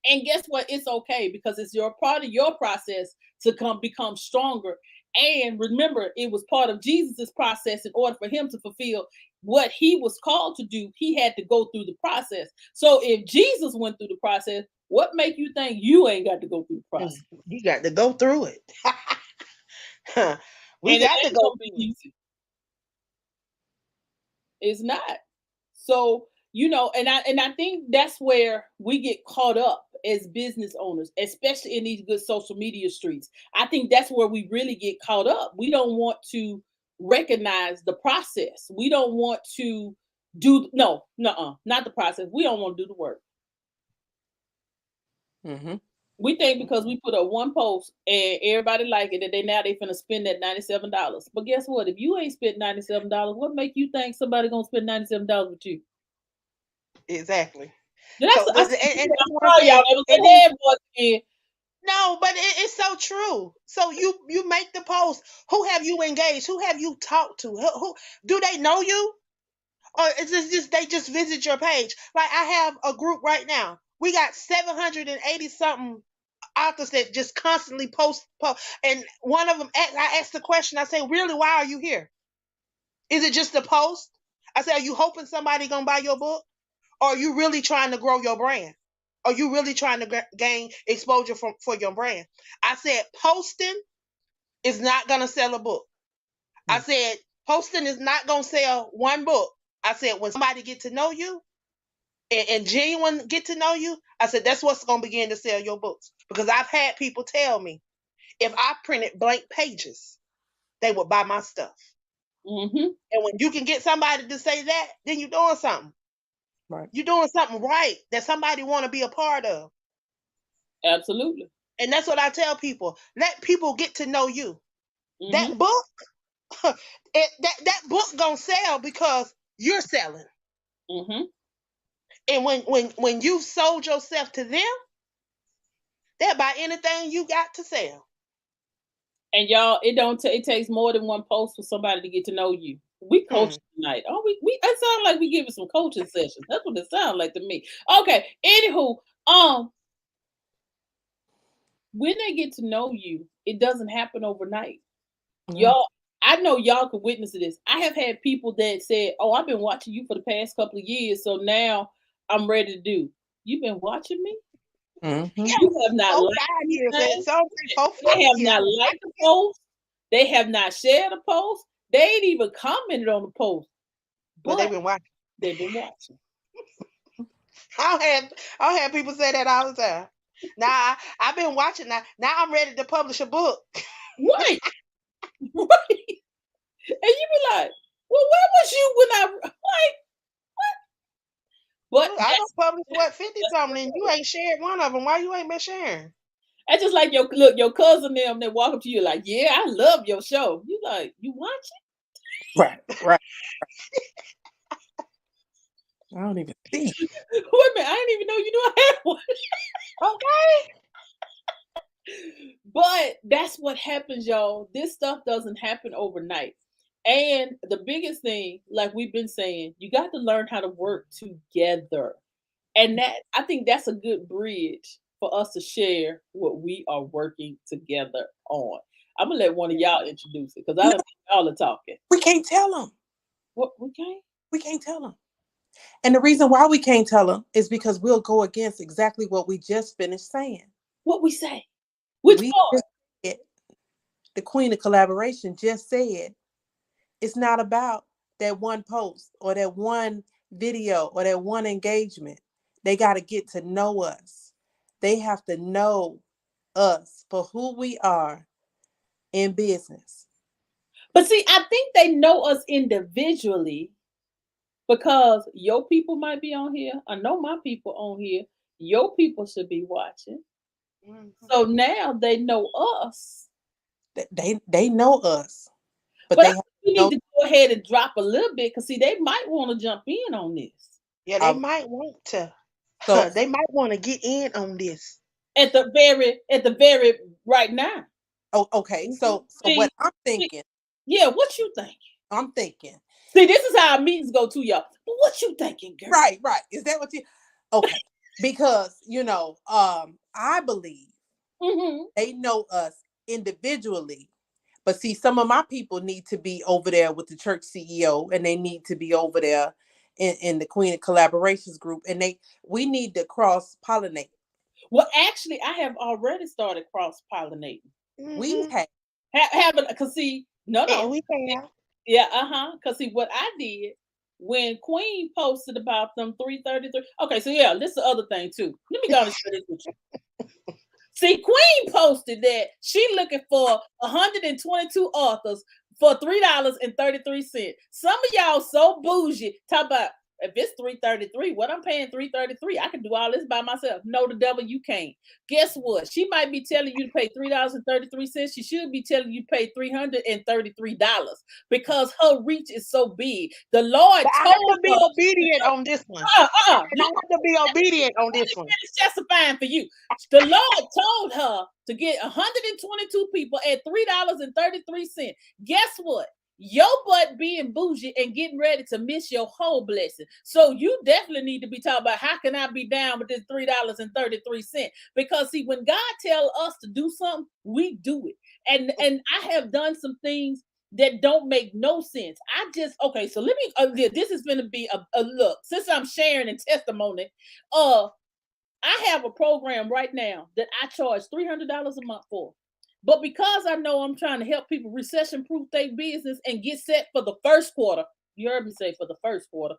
And guess what? It's okay, because it's your part of your process to become stronger. And remember, it was part of Jesus's process. In order for him to fulfill what he was called to do, he had to go through the process. So if Jesus went through the process, what make you think you ain't got to go through the process? You got to go through it. We And it got to ain't go gonna be through it. easy. It's not. So, and I think that's where we get caught up as business owners, especially in these good social media streets. I think that's where we really get caught up. We don't want to recognize the process. We don't want to do not the process. We don't want to do the work. Mm-hmm. We think because we put up one post and everybody like it, that they finna spend that $97. But guess what? If you ain't spent $97, what make you think somebody gonna spend $97 with you? Exactly. Did I, So, I but said, and I'm that's one sorry, y'all. thing. That was And that then head voice again. no, but it's so true. So you make the post. Who have you engaged? Who have you talked to? Who do they know you? Or is this just they just visit your page? Like I have a group right now. We got 780 something authors that just constantly post. And one of them, I asked the question. I say, really, why are you here? Is it just a post? I say, are you hoping somebody gonna buy your book, or are you really trying to grow your brand? Or you really trying to gain exposure for your brand? I said posting is not going to sell a book. I said posting is not going to sell one book. I said when somebody get to know you and genuine get to know you, I said that's what's going to begin to sell your books. Because I've had people tell me if I printed blank pages, they would buy my stuff. Mm-hmm. And when you can get somebody to say that, then you're doing something. Right. You're doing something right that somebody want to be a part of. Absolutely. And that's what I tell people. Let people get to know you. Mm-hmm. That book, that book gonna sell because you're selling. Mm-hmm. And when you sold yourself to them, they'll buy anything you got to sell. And y'all, it takes more than one post for somebody to get to know you. We coach tonight. Oh, we it sounds like we giving some coaching sessions. That's what it sounds like to me. Okay. Anywho, when they get to know you, it doesn't happen overnight. Mm-hmm. Y'all, I know y'all can witness to this. I have had people that said, "Oh, I've been watching you for the past couple of years, so now I'm ready to do." You've been watching me. Mm-hmm. Yeah, You have not 4, liked 5 years. anything. They They have not liked the post. They have not shared a post. They ain't even commented on the post. But they've been watching. They've been watching. I'll have people say that all the time. Now I've been watching. Now I'm ready to publish a book. Right. Right. And you be like, well, where was you when I like what? But I don't publish 50 something, and you ain't shared one of them. Why you ain't been sharing? That's just like your cousin them that walk up to you like, yeah, I love your show. You like, you watch it? Right. I don't even see. Wait a minute, I didn't even know you knew I had one. Okay. But that's what happens, y'all. This stuff doesn't happen overnight. And the biggest thing, like we've been saying, you got to learn how to work together. And that, I think that's a good bridge for us to share what we are working together on. I'm gonna let one of y'all introduce it because I don't think y'all are talking. We can't tell them. What we can't? We can't tell them. And the reason why we can't tell them is because we'll go against exactly what we just finished saying. What we say? Which part? The queen of collaboration just said it's not about that one post or that one video or that one engagement. They got to get to know us. They have to know us for who we are in business. But see, I think they know us individually because your people might be on here. I know my people on here. Your people should be watching. Mm-hmm. So now they know us. They know us. But we need to go ahead and drop a little bit because see, they might want to jump in on this. Yeah, they might want to. So they might want to get in on this at the very right now. Oh, okay. So what I'm thinking. Yeah, what you thinking? I'm thinking. See, this is how our meetings go to y'all. But what you thinking, girl? Right. Is that what you? Okay. Because I believe they know us individually. But see, some of my people need to be over there with the church CEO, and they need to be over there in the Queen of Collaborations group, and we need to cross-pollinate. Well, actually, I have already started cross-pollinating. Mm-hmm. We haven't, because see, no, we have. Yeah, because see, what I did when Queen posted about them 333. Okay, so yeah, this is the other thing too. Let me go and share this with you. See, Queen posted that she looking for 122 authors for $3.33. Some of y'all so bougie. Talk about if it's $3.33, what I'm paying $3.33, I can do all this by myself. No, the devil, you can't. Guess what? She might be telling you to pay $3.33. She should be telling you to pay $333 because her reach is so big. The Lord told I have to be obedient on this one. I have to be obedient on this one. It's justifying for you. The Lord told her to get 122 people at $3.33. Guess what? Your butt being bougie and getting ready to miss your whole blessing. So you definitely need to be talking about how can I be down with this $3.33? Because see, when God tells us to do something, we do it. And I have done some things that don't make no sense. So let me, this is going to be a look, since I'm sharing a testimony, I have a program right now that I charge $300 a month for. But because I know I'm trying to help people recession proof their business and get set for the first quarter, you heard me say for the first quarter,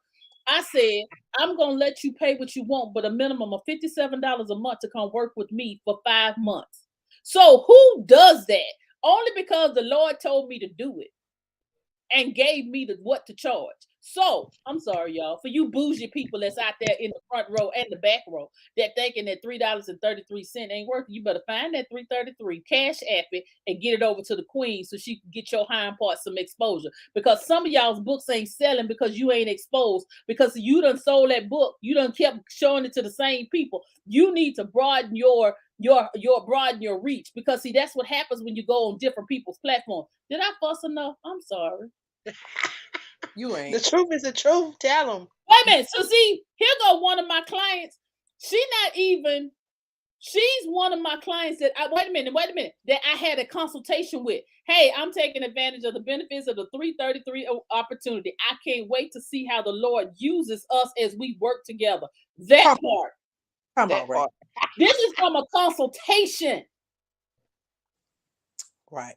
I said, I'm going to let you pay what you want, but a minimum of $57 a month to come work with me for 5 months. So who does that? Only because the Lord told me to do it and gave me the what to charge. So I'm sorry, y'all, for you bougie people that's out there in the front row and the back row that thinking that $3.33 ain't worth it. You better find that $3.33, cash app it, and get it over to the queen so she can get your hind part some exposure. Because some of y'all's books ain't selling because you ain't exposed. Because you done sold that book, you done kept showing it to the same people. You need to broaden your broaden your reach, because see, that's what happens when you go on different people's platforms. Did I fuss enough? I'm sorry. You ain't. The truth is the truth. Tell them. Wait a minute. So see, here go one of my clients. She's one of my clients that wait a minute, that I had a consultation with. Hey, I'm taking advantage of the benefits of the 333 opportunity. I can't wait to see how the Lord uses us as we work together. That part. Come on, right. This is from a consultation. Right.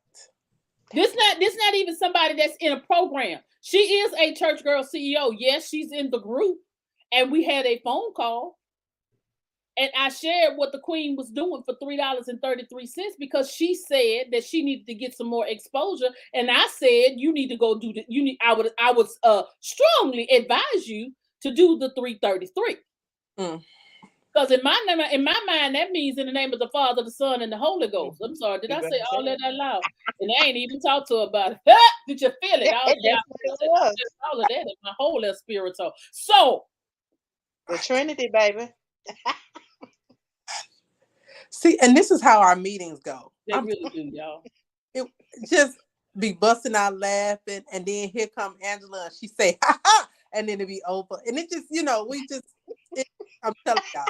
This not even somebody that's in a program. She is a church girl CEO. Yes, she's in the group. And we had a phone call. And I shared what the queen was doing for $3.33 because she said that she needed to get some more exposure. And I said, you need to go do the I would strongly advise you to do the 333. Because in my mind, that means in the name of the Father, the Son, and the Holy Ghost. I'm sorry, did I say all that out loud? And I ain't even talked to her about it. Did you feel it? All of that in my whole spirit. So the Trinity, baby. See, and this is how our meetings go. They really do, y'all. It just be busting out laughing, and then here come Angela, and she say, "Ha ha," and then it be over, and it just, we just. I'm telling y'all.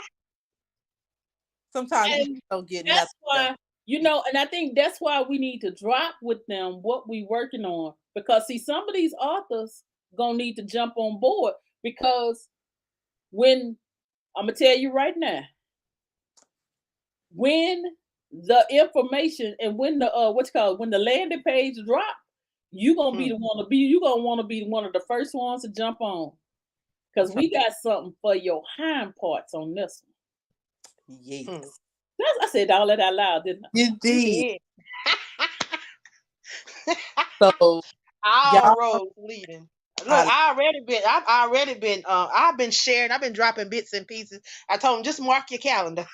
Sometimes we don't get nothing. That's why, and I think that's why we need to drop with them what we working on. Because see, some of these authors gonna need to jump on board, because when I'm gonna tell you right now, when the information and when the when the landing page drop, you gonna be want to be one of the first ones to jump on. Because we got something for your hind parts on this one. Yes. I said all that out loud, didn't I? You did. So all roads leading. Look, I've been sharing, I've been dropping bits and pieces. I told them, just mark your calendar.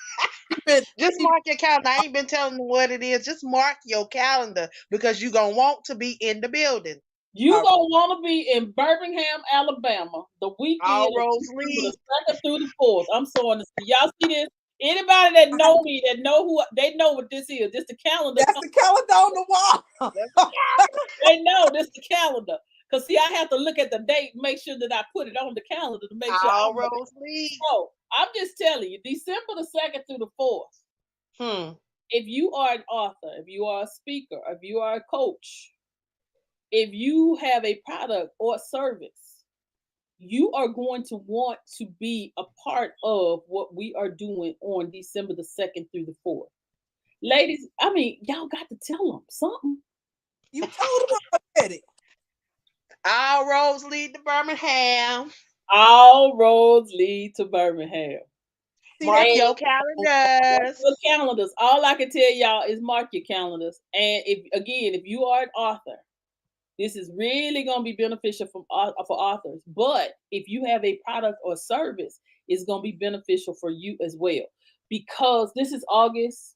Just mark your calendar. I ain't been telling them what it is. Just mark your calendar, because you're going to want to be in the building. You're going to want to be in Birmingham, Alabama, the weekend all roads lead. The 2nd through the 4th. I'm sorry. Y'all see this? Anybody that know me, that know they know what this is. This the calendar. That's the calendar on the wall. They know this the calendar. Because see, I have to look at the date, make sure that I put it on the calendar to make sure. All roads lead. So I'm just telling you, December the 2nd through the 4th. If you are an author, if you are a speaker, if you are a coach, if you have a product or service, you are going to want to be a part of what we are doing on December the 2nd through the 4th. Ladies, I mean, y'all got to tell them something. You told them already. All roads lead to Birmingham. All roads lead to Birmingham. Mark your calendars. All I can tell y'all is mark your calendars. And if you are an author, this is really going to be beneficial for authors. But if you have a product or service, it's going to be beneficial for you as well. Because this is August,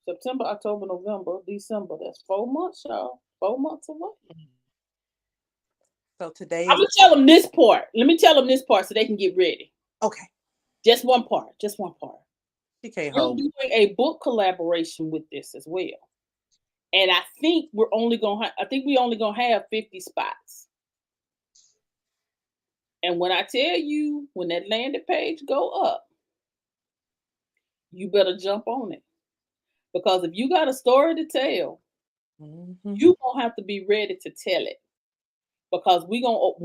September, October, November, December. That's 4 months, y'all. 4 months away. So today I'm going to tell them this part. Let me tell them this part so they can get ready. Okay. Just one part. Okay, we're doing a book collaboration with this as well. And I think we only gonna have 50 spots. And when I tell you, when that landing page go up, you better jump on it. Because if you got a story to tell, you gonna have to be ready to tell it. Because we're gonna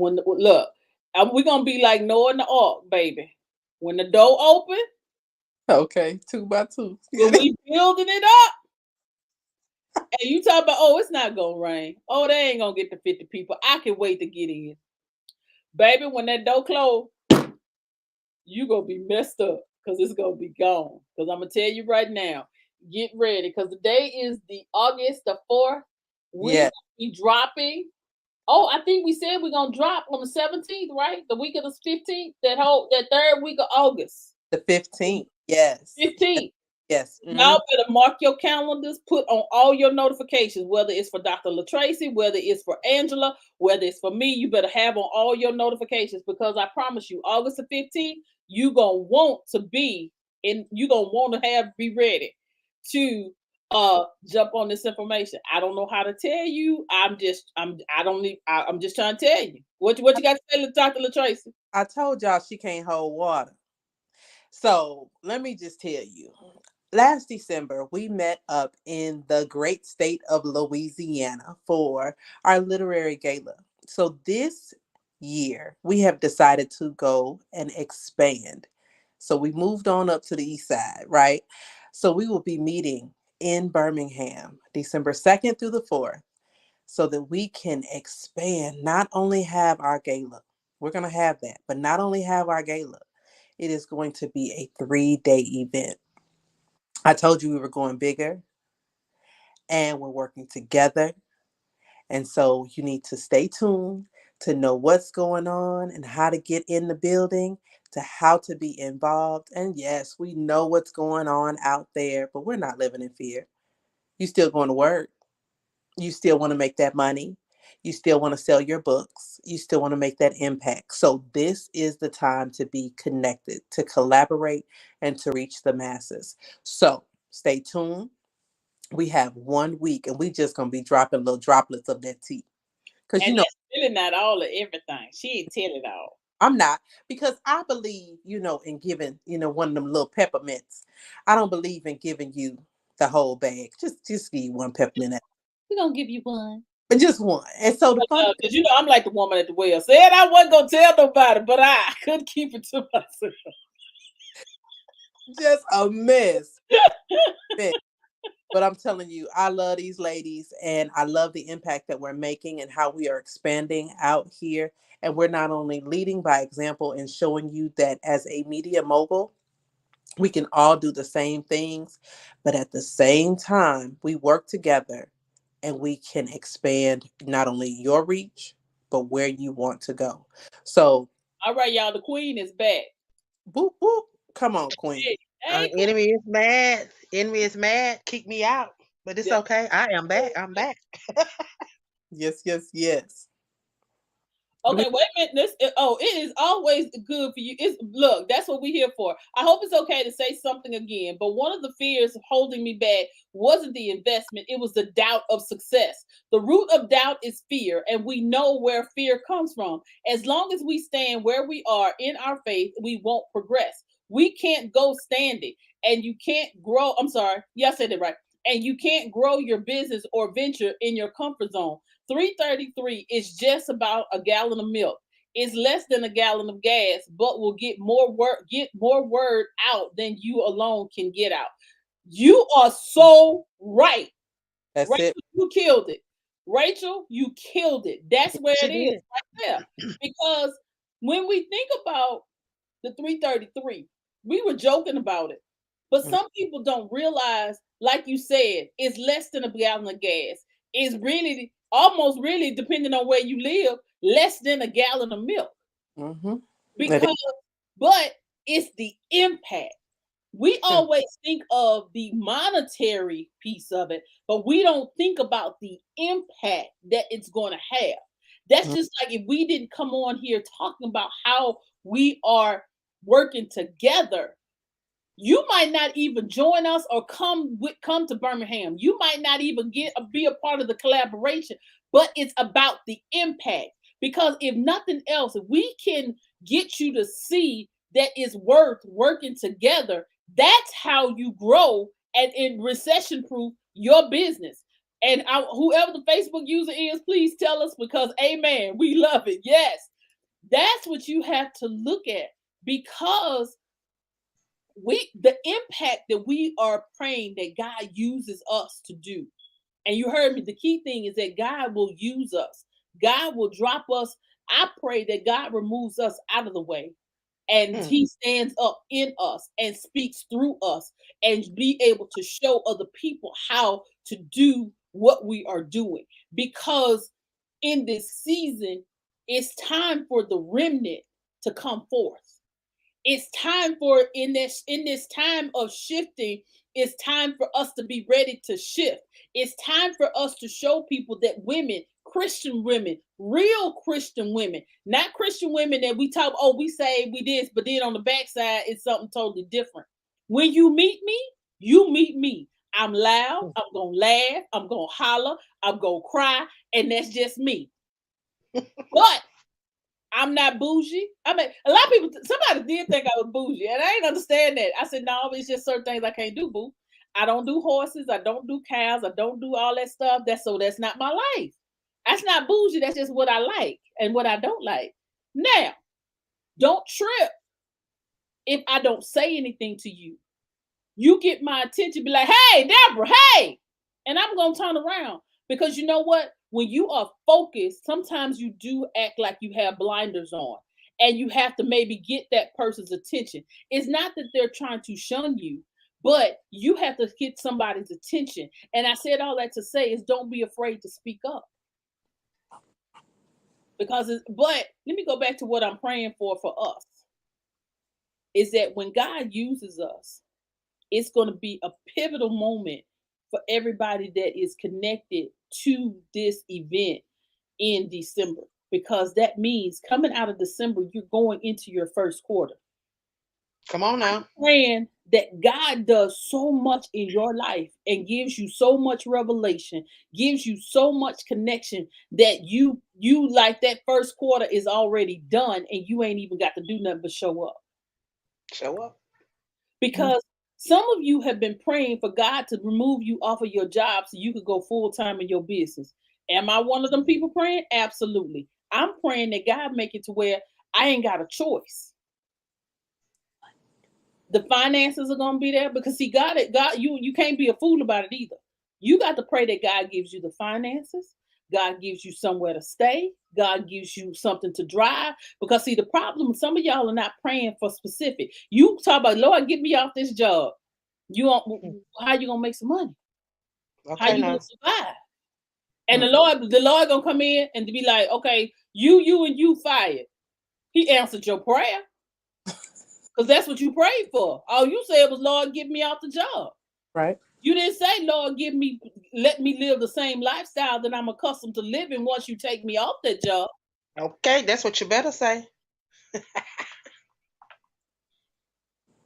be like Noah and the Ark, baby. When the door open, Okay, 2 by 2. when we building it up, and you talk about, oh, it's not gonna rain. Oh, they ain't gonna get to 50 people. I can wait to get in. Baby, when that door closed, you gonna be messed up because it's gonna be gone. Because I'm gonna tell you right now, get ready because the day is the August the 4th. We're Yeah, gonna be dropping. Oh, I think we said we're gonna drop on the 17th, right? The week of the 15th, that third week of August. the 15th. Yes. 15th. Yes. Y'all better mark your calendars, put on all your notifications, whether it's for Dr. LaTracy, whether it's for Angela, whether it's for me, you better have on all your notifications because I promise you, August the 15th, you gonna want to be in, you gonna want to be ready to jump on this information. I don't know how to tell you. I'm just trying to tell you. What you got to say to Dr. LaTracy? I told y'all she can't hold water. So let me just tell you. Last December, we met up in the great state of Louisiana for our literary gala. So this year, we have decided to go and expand. So we moved on up to the east side, right? So we will be meeting in Birmingham, December 2nd through the 4th, so that we can expand, not only have our gala, we're going to have that, but not only have our gala, it is going to be a 3-day event. I told you we were going bigger and we're working together. And so you need to stay tuned to know what's going on and how to get in the building, to how to be involved. And yes, we know what's going on out there, but we're not living in fear. You still going to work. You still want to make that money. You still want to sell your books. You still want to make that impact. So this is the time to be connected, to collaborate, and to reach the masses. So stay tuned. We have 1 week and we just gonna be dropping little droplets of that tea. Cause And that's really not all of everything. She ain't tell it all. I'm not, because I believe, in giving, one of them little peppermints. I don't believe in giving you the whole bag. Just give you one peppermint. We're gonna give you one. But just one. And so the funny Because I'm like the woman at the well. Said I wasn't gonna tell nobody, but I couldn't keep it to myself. just a mess. But I'm telling you, I love these ladies and I love the impact that we're making and how we are expanding out here. And we're not only leading by example and showing you that as a media mogul, we can all do the same things, but at the same time, we work together and we can expand not only your reach, but where you want to go. So, all right, y'all, the queen is back. boop, boop. Come on, queen. Hey, Enemy is mad. Enemy is mad. Kick me out. But it's okay. I am back. I'm back. Yes, yes, yes. okay, wait a minute. It is always good for you. Look, that's what we're here for. I hope it's okay to say something again. But one of the fears holding me back wasn't the investment, it was the doubt of success. The root of doubt is fear, and we know where fear comes from. As long as we stand where we are in our faith, we won't progress. We can't go standing, and you can't grow. I'm sorry. Yeah, I said it right. And you can't grow your business or venture in your comfort zone. 333 is just about a gallon of milk. It's less than a gallon of gas, but will get more word out than you alone can get out. You are so right. That's Rachel, it. you killed it. Rachel, you killed it. That's where She it is did. right there. Because when we think about the 333, we were joking about it. But Mm, some people don't realize, like you said, it's less than a gallon of gas. It's really almost really, depending on where you live, less than a gallon of milk. mm-hmm. Because, but it's the impact. We always think of the monetary piece of it, but we don't think about the impact that it's going to have. That's just like if we didn't come on here talking about how we are working together, you might not even join us or come to Birmingham. You might not even be a part of the collaboration, but it's about the impact. Because if nothing else, if we can get you to see that it's worth working together, that's how you grow and in recession proof your business. And whoever the Facebook user is, please tell us because amen, we love it. Yes, that's what you have to look at because the impact that we are praying that God uses us to do. And you heard me, the key thing is that God will use us. God will drop us. I pray that God removes us out of the way and he stands up in us and speaks through us and be able to show other people how to do what we are doing. Because in this season, it's time for the remnant to come forth. It's time for in this time of shifting, it's time for us to be ready to shift. It's time for us to show people that women, Christian women, real Christian women, not Christian women that we talk, oh, we say we this, but then on the backside, it's something totally different. When you meet me, you meet me. I'm loud, I'm gonna laugh, I'm gonna holler, I'm gonna cry, and that's just me. But I'm not bougie. I mean, a lot of people, somebody did think I was bougie, and I didn't understand that. I said, no, it's just certain things I can't do, boo. I don't do horses, I don't do cows, I don't do all that stuff. That's not my life. That's not bougie, that's just what I like and what I don't like. Now, don't trip if I don't say anything to you. You get my attention, be like, hey, Deborah, hey, and I'm gonna turn around. Because you know what? When you are focused, sometimes you do act like you have blinders on and you have to maybe get that person's attention. It's not that they're trying to shun you, but you have to get somebody's attention. And I said all that to say is don't be afraid to speak up. But let me go back to what I'm praying for us. Is that when God uses us, it's going to be a pivotal moment for everybody that is connected to this event in December, because that means coming out of December, you're going into your first quarter. Come on now. I'm praying that God does so much in your life and gives you so much revelation, gives you so much connection that you like that first quarter is already done and you ain't even got to do nothing but show up. Show up. Because some of you have been praying for God to remove you off of your job so you could go full time in your business. Am I one of them people praying? Absolutely. I'm praying that God make it to where I ain't got a choice. The finances are gonna be there because see, God, you can't be a fool about it either. You got to pray that God gives you the finances. God gives you somewhere to stay. God gives you something to drive. Because see, the problem, some of y'all are not praying for specific. You talk about, Lord, get me off this job. How you gonna make some money? Okay, how you now. gonna survive? And the Lord gonna come in and be like, okay, you and you fired. He answered your prayer. Because that's what you prayed for. All you said was, Lord, get me off the job. Right. You didn't say, Lord, let me live the same lifestyle that I'm accustomed to living once you take me off that job. Okay, that's what you better say.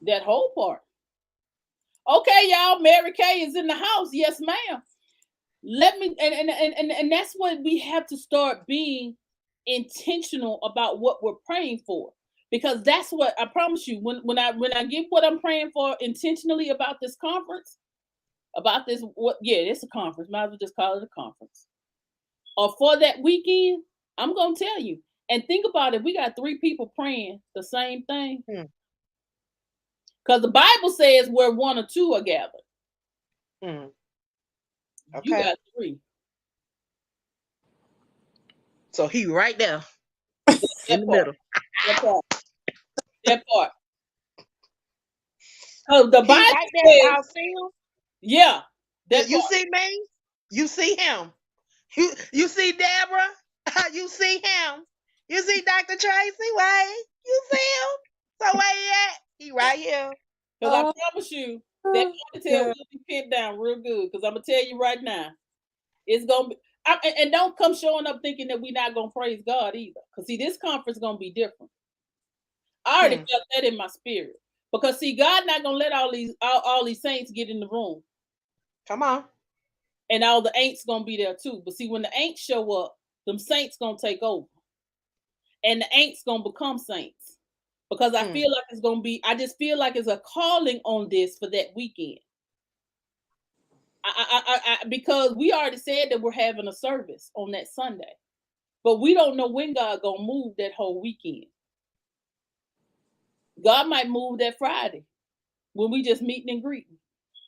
That whole part. Okay, y'all, Mary Kay is in the house. Yes, ma'am. Let me and that's what we have to start being intentional about what we're praying for. Because that's what I promise you, when I give what I'm praying for intentionally about this conference, about this, it's a conference. Might as well just call it a conference. Or for that weekend, I'm gonna tell you. And think about it, we got 3 people praying the same thing. Because the Bible says where 1 or 2 are gathered. Okay. You got 3. So he right there in the part. middle. That part. Because the Bible right there, says, y'all see him? Yeah. You see me? You see him. You see Deborah? You see him? You see Dr. Tracy? Wait. You see him? So where he at? He right here. Because I promise you, that ponytail will be pinned down real good. Because I'm going to tell you right now, it's going to be, and don't come showing up thinking that we're not going to praise God either. Because see, this conference is going to be different. I already felt that in my spirit. Because see, God not going to let all these saints get in the room. Come on. And all the ain'ts going to be there too. But see, when the ain'ts show up, them saints going to take over. And the ain'ts going to become saints. Because I feel like it's going to be, I just feel like it's a calling on this for that weekend. Because we already said that we're having a service on that Sunday. But we don't know when God going to move that whole weekend. God might move that Friday. when we just meeting and greeting.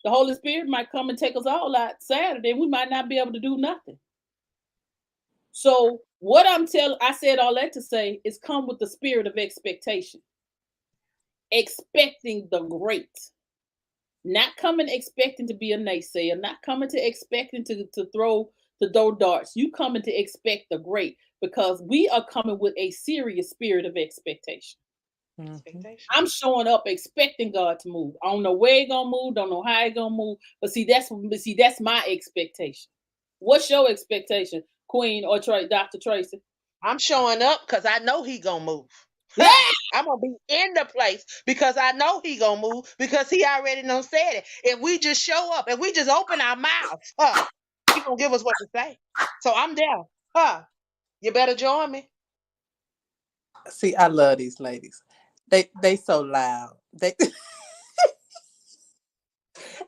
The Holy Spirit might come and take us all out Saturday, and we might not be able to do nothing. So what I said all that to say is come with the spirit of expectation, expecting the great, not coming expecting to be a naysayer, not coming to expecting to throw darts. You coming to expect the great because we are coming with a serious spirit of expectation. Expectation. I'm showing up expecting God to move. I don't know where He's gonna move, don't know how He's gonna move, but that's my expectation. What's your expectation, Queen or Dr. Tracy? I'm showing up because I know he gonna move. Yeah. I'm gonna be in the place because I know he gonna move because he already done said it. If we just show up, if we just open our mouths, he gonna give us what to say. So I'm there. You better join me. See, I love these ladies. They so loud. They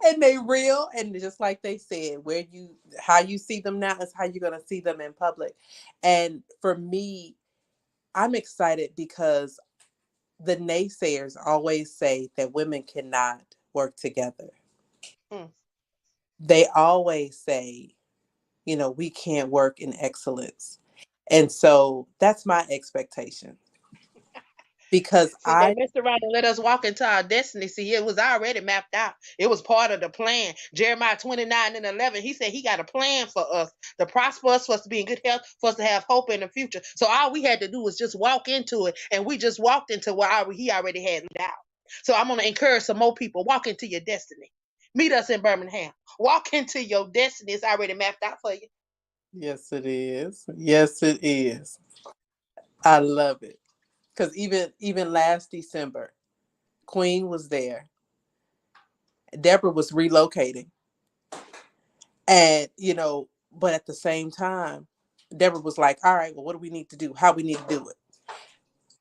and they real, and just like they said, how you see them now is how you're gonna see them in public. And for me, I'm excited because the naysayers always say that women cannot work together. Mm. They always say, we can't work in excellence. And so that's my expectation. Because See, they messed around and let us walk into our destiny. See, it was already mapped out. It was part of the plan. Jeremiah 29:11, he said he got a plan for us to prosper us, for us to be in good health, for us to have hope in the future. So all we had to do was just walk into it, and we just walked into what he already had laid out. So I'm going to encourage some more people, walk into your destiny. Meet us in Birmingham. Walk into your destiny. It's already mapped out for you. Yes, it is. Yes, it is. I love it. Because even last December, Queen was there. Deborah was relocating. And, but at the same time, Deborah was like, all right, well, what do we need to do? How we need to do it?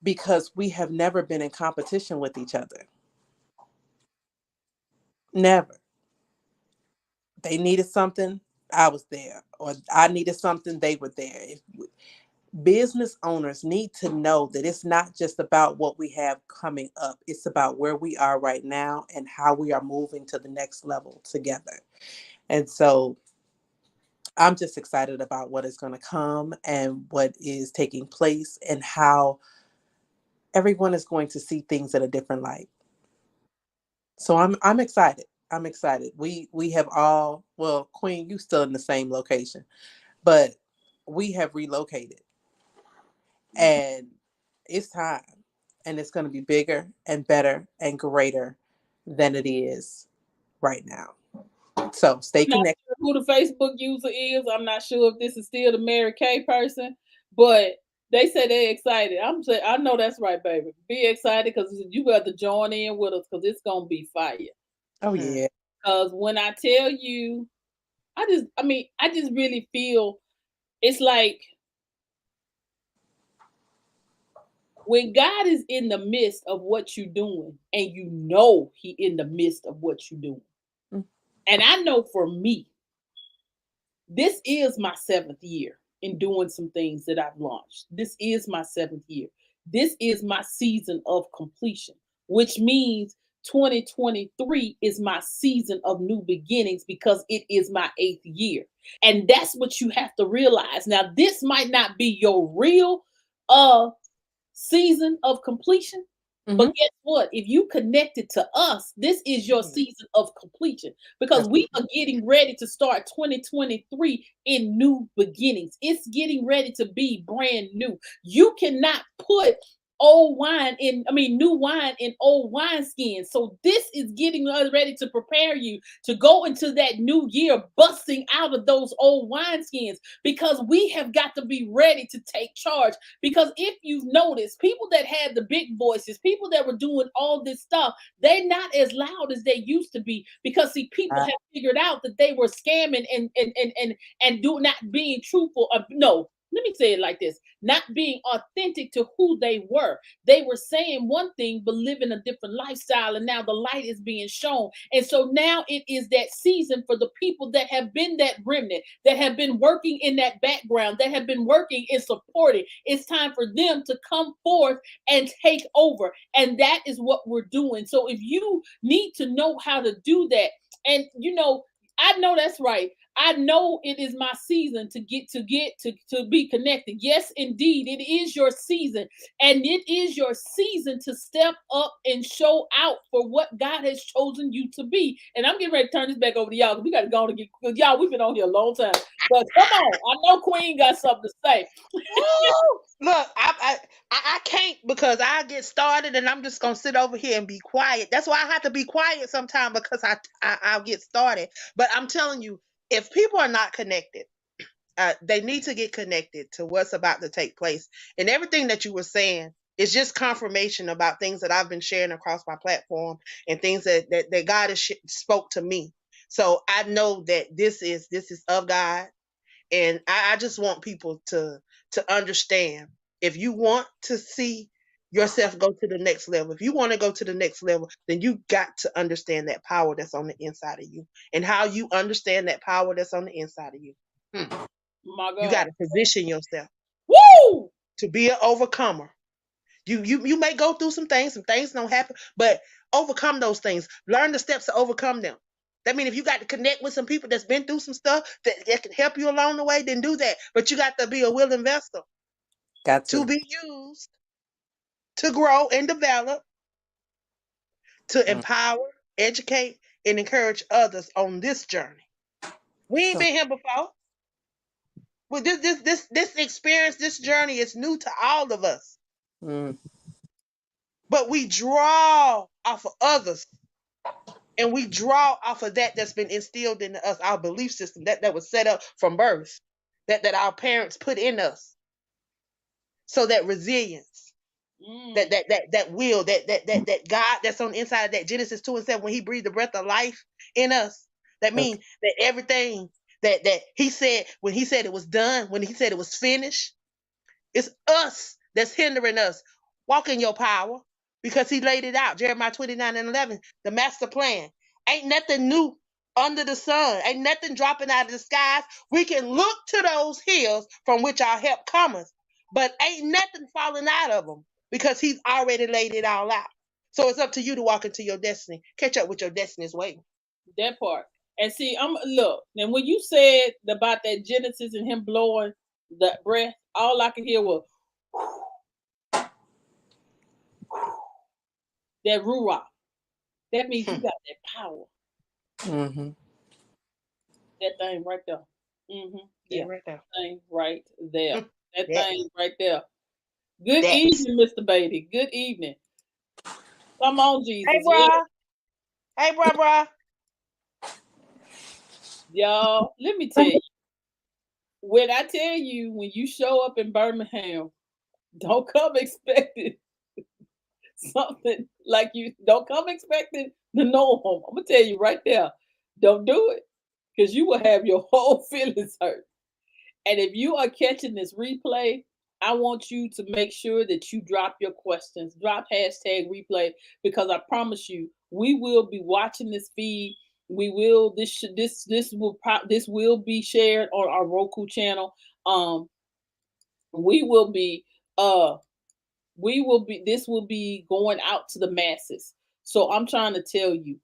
Because we have never been in competition with each other. Never. They needed something, I was there. Or I needed something, they were there. Business owners need to know that it's not just about what we have coming up. It's about where we are right now and how we are moving to the next level together. And so I'm just excited about what is going to come and what is taking place and how everyone is going to see things in a different light. So I'm excited. I'm excited. We have all, well, Queen, you still in the same location, but we have relocated. And it's time. And it's going to be bigger and better and greater than it is right now. So stay I'm not connected. sure who the Facebook user is. I'm not sure if this is still the Mary Kay person, but they say they're excited. I'm saying I know that's right, baby. Be excited because you got to join in with us because it's gonna be fire. Oh, yeah. Because when I tell you, I just really feel it's like when God is in the midst of what you're doing, and He in the midst of what you're doing. Mm-hmm. And I know for me, this is my 7th year in doing some things that I've launched. This is my 7th year. This is my season of completion, which means 2023 is my season of new beginnings because it is my 8th year. And that's what you have to realize. Now, this might not be your real season of completion, but guess what? If you connected to us, this is your season of completion because we are getting ready to start 2023 in new beginnings. It's getting ready to be brand new. You cannot put new wine in old wineskins. So this is getting ready to prepare you to go into that new year, busting out of those old wineskins because we have got to be ready to take charge. Because if you've noticed, people that had the big voices, people that were doing all this stuff, they're not as loud as they used to be because see, people have figured out that they were scamming and do not being truthful. let me say it like this, not being authentic to who they were. They were saying one thing, but living a different lifestyle. And now the light is being shown. And so now it is that season for the people that have been that remnant, that have been working in that background, that have been working and supporting. It's time for them to come forth and take over. And that is what we're doing. So if you need to know how to do that, and I know that's right. I know it is my season to be connected. Yes, indeed, it is your season, and it is your season to step up and show out for what God has chosen you to be. And I'm getting ready to turn this back over to y'all because we got to go on and because y'all, we've been on here a long time. But come on, I know Queen got something to say. Look, I can't because I get started and I'm just gonna sit over here and be quiet. That's why I have to be quiet sometimes because I'll get started. But I'm telling you, if people are not connected, they need to get connected to what's about to take place. And everything that you were saying is just confirmation about things that I've been sharing across my platform and things that God has spoke to me. So I know that this is of God. And I just want people to understand, if you want to see yourself go to the next level, if you want to go to the next level, then you got to understand that power that's on the inside of you. And how you understand that power that's on the inside of you. My God. You got to position yourself Woo! to be an overcomer. You may go through some things don't happen, but overcome those things. Learn the steps to overcome them. That means if you got to connect with some people that's been through some stuff that can help you along the way, then do that. But you got to be a willing vessel to be used, to grow and develop, to empower, educate, and encourage others on this journey. We ain't been here before. Well, this experience, this journey is new to all of us. But we draw off of others. And we draw off of that's been instilled into us, our belief system that was set up from birth, that our parents put in us. So that resilience, that will, that God that's on the inside of that Genesis 2:7, when he breathed the breath of life in us, that means that everything that he said, when he said it was done, when he said it was finished, it's us that's hindering us. Walk in your power. Because he laid it out. Jeremiah 29:11, the master plan. Ain't nothing new under the sun. Ain't nothing dropping out of the skies. We can look to those hills from which our help cometh. But ain't nothing falling out of them because he's already laid it all out. So it's up to you to walk into your destiny. Catch up with your destiny's waiting. That part. And see, look, and when you said about that Genesis and him blowing the breath, all I could hear was that ruah. That means you got that power. That thing right there. Yeah, right there. That thing right there. That thing right there. Good evening, Mr. Beatty. Good evening. Come on, Jesus. Hey, bro. Hey, bro. Y'all, let me tell you. When I tell you, when you show up in Birmingham, don't come expecting something like you. Don't come expecting the norm. I'm gonna tell you right there. Don't do it, because you will have your whole feelings hurt. And if you are catching this replay, I want you to make sure that you drop your questions, drop hashtag replay, because I promise you, we will be watching this feed. We will this will be shared on our Roku channel. We will be this will be going out to the masses. So I'm trying to tell you,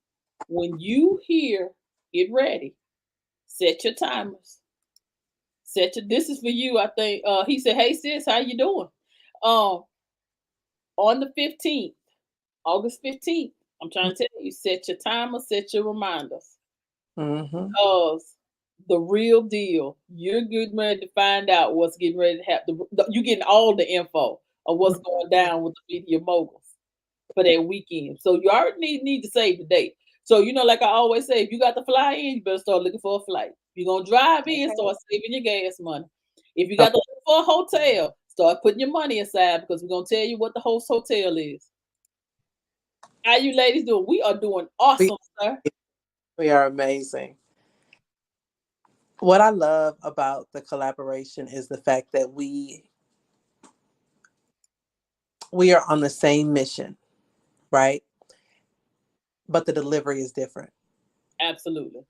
when you hear, get ready, set your timers. This is for you, I think. He said, "Hey sis, how you doing?" On the 15th, August 15th, I'm trying to tell you, set your timer, set your reminders. Because the real deal, you're getting ready to find out what's getting ready to happen. You're getting all the info of what's going down with the Media Moguls for that weekend. So you already need to save the date. So, like I always say, if you got to fly in, you better start looking for a flight. If you're going to drive in, start saving your gas money. If you got to look for a hotel, start putting your money aside, because we're going to tell you what the host hotel is. How you ladies doing? We are doing awesome, sir. We are amazing. What I love about the collaboration is the fact that we are on the same mission, right? But the delivery is different. Absolutely.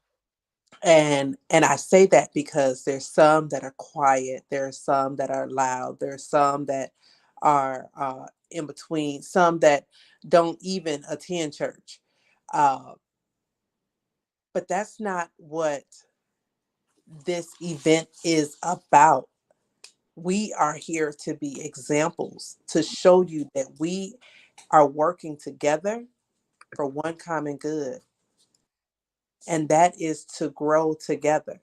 And I say that because there's some that are quiet, there are some that are loud, there are some that are in between, some that don't even attend church. Uh, but that's not what this event is about. We are here to be examples, to show you that we are working together for one common good, and that is to grow together,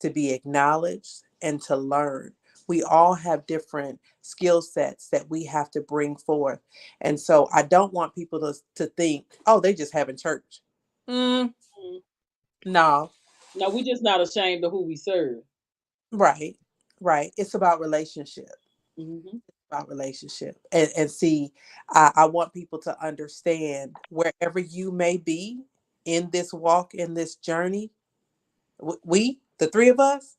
to be acknowledged, and to learn. We all have different skill sets that we have to bring forth. And so I don't want people to think, oh, they just having church. Mm, Mm. no, No, we just not ashamed of who we serve. right, right. It's about relationship. Hmm. About relationship. And see, I want people to understand wherever you may be in this walk, in this journey, we, the three of us,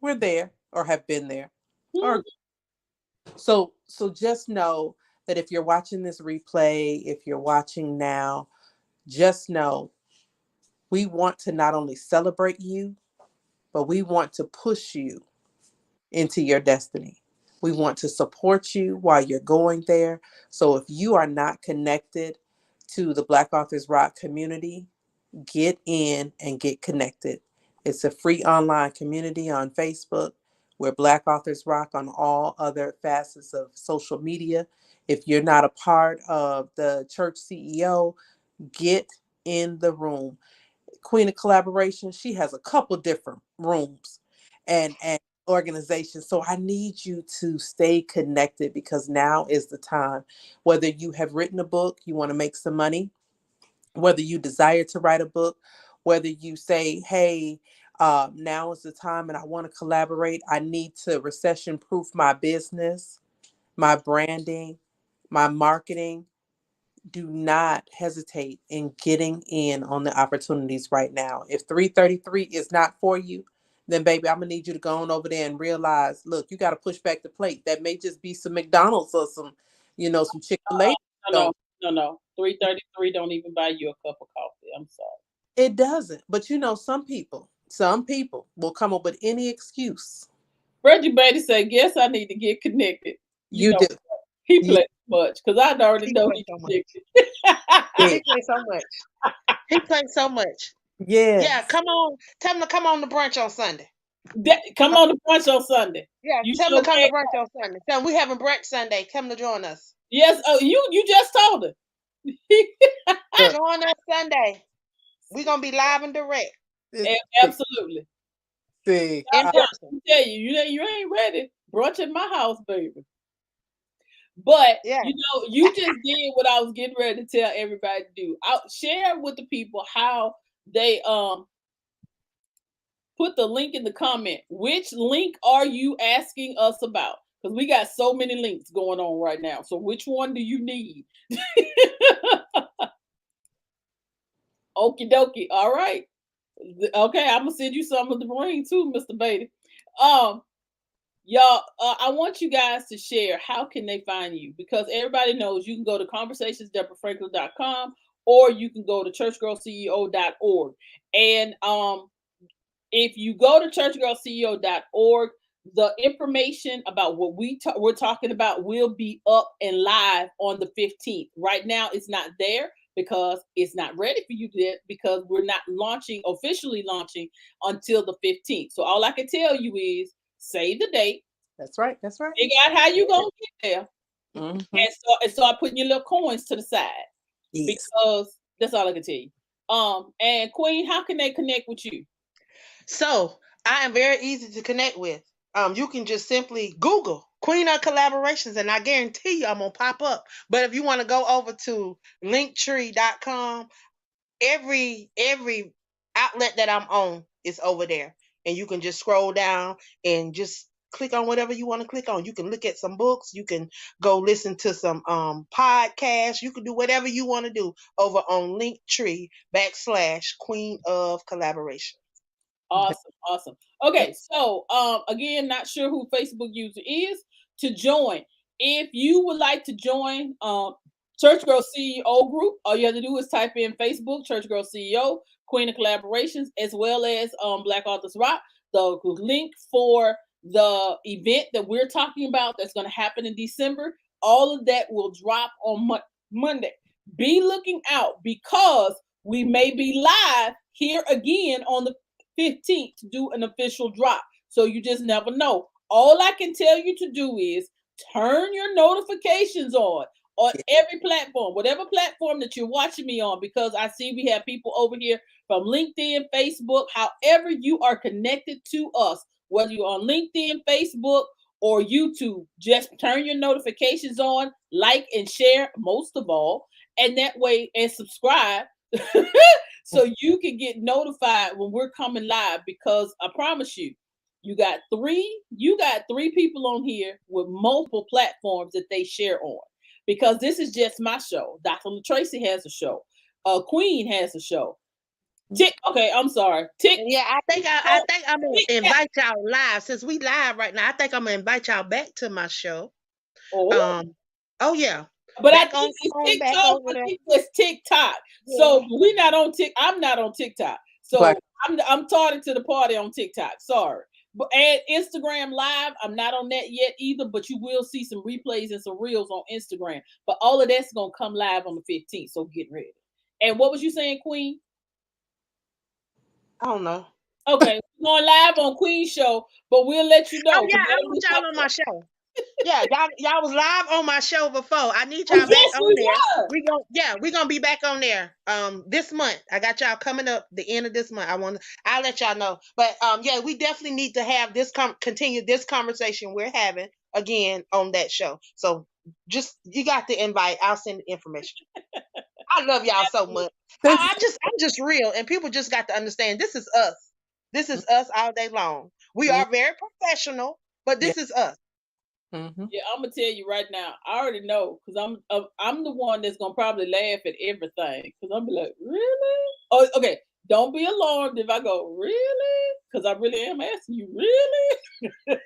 we're there or have been there. Or so just know that if you're watching this replay, if you're watching now, just know we want to not only celebrate you, but we want to push you into your destiny. We want to support you while you're going there. So if you are not connected to the Black Authors Rock community, get in and get connected. It's a free online community on Facebook. We're Black Authors Rock on all other facets of social media. If you're not a part of the church CEO, get in the room. Queen of Collaboration, she has a couple different rooms and organizations. So I need you to stay connected because now is the time. Whether you have written a book, you want to make some money, whether you desire to write a book, whether you say, hey, now is the time and I want to collaborate. I need to recession proof my business, my branding, my marketing. Do not hesitate in getting in on the opportunities right now. If 333 is not for you, then baby, I'm gonna need you to go on over there and realize, look, you got to push back the plate. That may just be some McDonald's or some, some Chick-fil-A. No, Don't no, no. 333 don't even buy you a cup of coffee. I'm sorry. It doesn't. But some people will come up with any excuse. Reggie Beatty said, "Guess I need to get connected." You You know, do. he You plays much because I already He know plays he's so much. connected. did. He plays so much. He plays so much. Yeah, Yes. come on. Tell him to come on the brunch on Sunday. Come on to brunch on Sunday. Yeah, You tell him sure to come to can. brunch on Sunday. Tell him we having brunch Sunday. Come to join us. Yes. Oh, you just told her. Look, Join us Sunday. We're gonna be live and direct it's- Absolutely. see, in Yeah, person. I tell you, you ain't ready. Brunch at my house, baby. But Yeah. you just did what I was getting ready to tell everybody to do. I'll share with the people how they put the link in the comment. Which link are you asking us about? Because we got so many links going on right now. So which one do you need? Okie dokie. All right. Okay, I'm gonna send you some of the ring too, Mr. Beatty. Um, Y'all, I want you guys to share how can they find you because everybody knows you can go to conversationsdeborahfranklin.com or you can go to churchgirlceo.org. And if you go to churchgirlceo.org, the information about what we're talking about will be up and live on the 15th. Right now, it's not there because it's not ready for you yet because we're not officially launching until the 15th. So all I can tell you is save the date, that's right. That's right. figure out how you gonna get there, Mm-hmm. and start putting your little coins to the side Yes. because that's all I can tell you. And Queen, how can they connect with you? So I am very easy to connect with. You can just simply Google Queen of Collaborations, and I guarantee you I'm gonna pop up. But if you want to go over to linktree.com, every outlet that I'm on is over there. And you can just scroll down and just click on whatever you want to click on. You can look at some books, you can go listen to some podcasts, you can do whatever you want to do over on Linktree /Queen of Collaboration. Awesome. Okay, so again, not sure who Facebook user is to join. If you would like to join Church Girl CEO group, all you have to do is type in Facebook Church Girl CEO Queen of Collaborations, as well as Black Authors Rock. The link for the event that we're talking about that's going to happen in December, all of that will drop on Monday. Be looking out because we may be live here again on the 15th to do an official drop. So you just never know. All I can tell you to do is turn your notifications on every platform, whatever platform that you're watching me on, because I see we have people over here from LinkedIn, Facebook, however you are connected to us, whether you're on LinkedIn, Facebook, or YouTube, just turn your notifications on, like and share most of all, and that way, and subscribe so you can get notified when we're coming live, because I promise you, you got three people on here with multiple platforms that they share on, because this is just my show. Dr. LaTracy has a show. Queen has a show. Okay, I'm sorry. Yeah, I think I'm gonna invite y'all live, since we live right now. I think I'm gonna invite y'all back to my show. Oh yeah. But back I think on, it's back TikTok. over I there. think it's TikTok. Yeah. So we're not on I'm not on TikTok. So I'm talking to the party on TikTok. Sorry. But and Instagram Live, I'm not on that yet either, but you will see some replays and some reels on Instagram. But all of that's gonna come live on the 15th. So get ready. And what was you saying, Queen? I don't know. Okay, we're going live on Queen's show, but we'll let you know. Oh yeah, I want y'all on my show. Yeah, y'all was live on my show before. I need y'all back on there. We're gonna be back on there this month. I got y'all coming up the end of this month. I'll let y'all know. But yeah, we definitely need to have this continue this conversation we're having again on that show. So just you got the invite. I'll send the information. I love y'all so much. I'm just real, and people just got to understand this is us. This is us all day long. We are very professional, but this is us. Mm-hmm. Yeah, I'm gonna tell you right now. I already know, because I'm the one that's gonna probably laugh at everything, because I'm be like, really? Oh, okay. Don't be alarmed if I go, really? Because I really am asking you, really?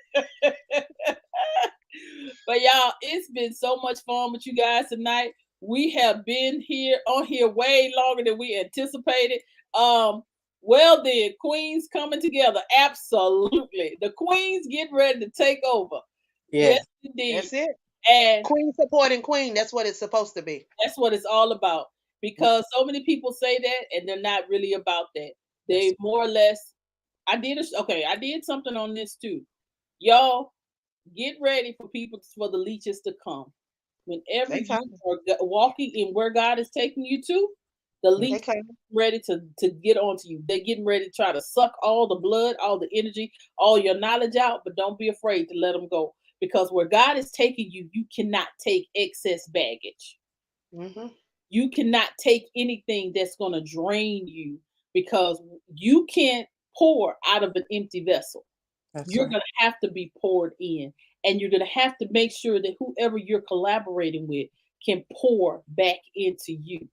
But y'all, it's been so much fun with you guys tonight. We have been on here way longer than we anticipated. Well then, Queens coming together. Absolutely. The Queens get ready to take over. Yes, indeed. That's it. And Queen supporting Queen. That's what it's supposed to be. That's what it's all about. Because so many people say that, and they're not really about that. They more or less. I did something on this too. Y'all, get ready for the leeches to come. Whenever you are walking in where God is taking you to, the leeches are ready to get onto you. They're getting ready to try to suck all the blood, all the energy, all your knowledge out, but don't be afraid to let them go. Because where God is taking you, you cannot take excess baggage. Mm-hmm. You cannot take anything that's going to drain you, because you can't pour out of an empty vessel. You're going to have to be poured in, and you're going to have to make sure that whoever you're collaborating with can pour back into you.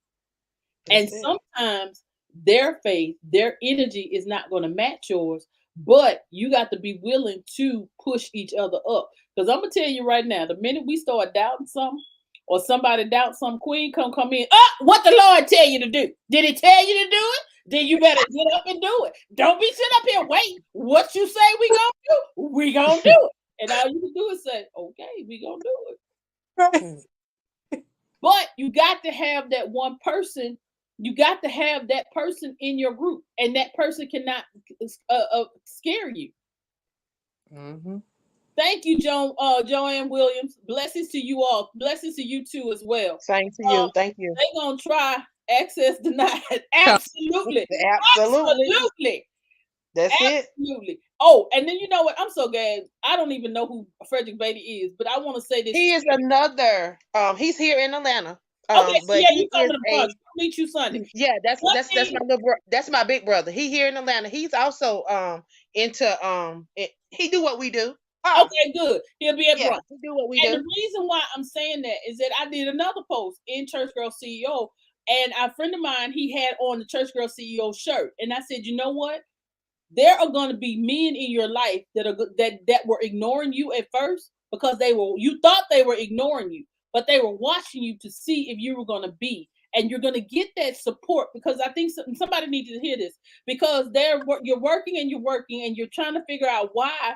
And sometimes their faith, their energy is not going to match yours, but you got to be willing to push each other up. Because I'm going to tell you right now, the minute we start doubting something, or somebody doubts some, Queen come in. What the Lord tell you to do? Did he tell you to do it? Then you better get up and do it. Don't be sitting up here waiting. What you say we gonna do, we gonna do it. And all you can do is say, okay, we gonna do it. But you got to have that one person. You got to have that person in your group, and that person cannot scare you. Mm-hmm. Thank you, Joanne Williams. Blessings to you all. Blessings to you too as well. Same to you. Thank you. They're gonna try access denied. Absolutely. Absolutely. That's Absolutely. It. Oh, and then you know what? I'm so glad. I don't even know who Frederick Beatty is, but I want to say this. He is another. He's here in Atlanta. Okay, but yeah, you coming to brunch. Meet you Sunday. Yeah, that's my little that's my big brother. He here in Atlanta. He's also into he do what we do. Okay, good. He'll be at brunch. He do what we do. And the reason why I'm saying that is that I did another post in Church Girl CEO, and a friend of mine, he had on the Church Girl CEO shirt, and I said, you know what? there are going to be men in your life that were ignoring you at first because you thought they were ignoring you, but they were watching you to see if you were going to be, and you're going to get that support, because I think somebody needs to hear this, because you're working and you're trying to figure out why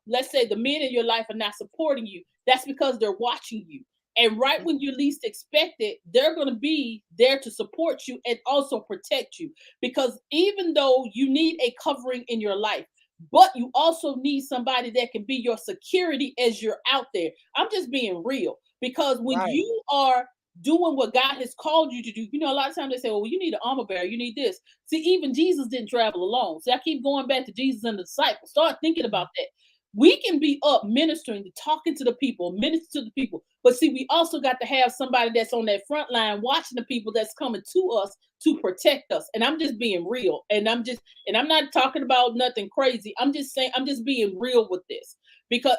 let's say the men in your life are not supporting you. That's because they're watching you. And right when you least expect it, they're going to be there to support you and also protect you. Because even though you need a covering in your life, but you also need somebody that can be your security as you're out there. I'm just being real. Because when Right. you are doing what God has called you to do, a lot of times they say, well, you need an armor bearer, you need this. See, even Jesus didn't travel alone. See, I keep going back to Jesus and the disciples. Start thinking about that. We can be up ministering, talking to the people, minister to the people. But see, we also got to have somebody that's on that front line watching the people that's coming to us to protect us. And I'm just being real. And I'm not talking about nothing crazy. I'm just saying, I'm just being real with this.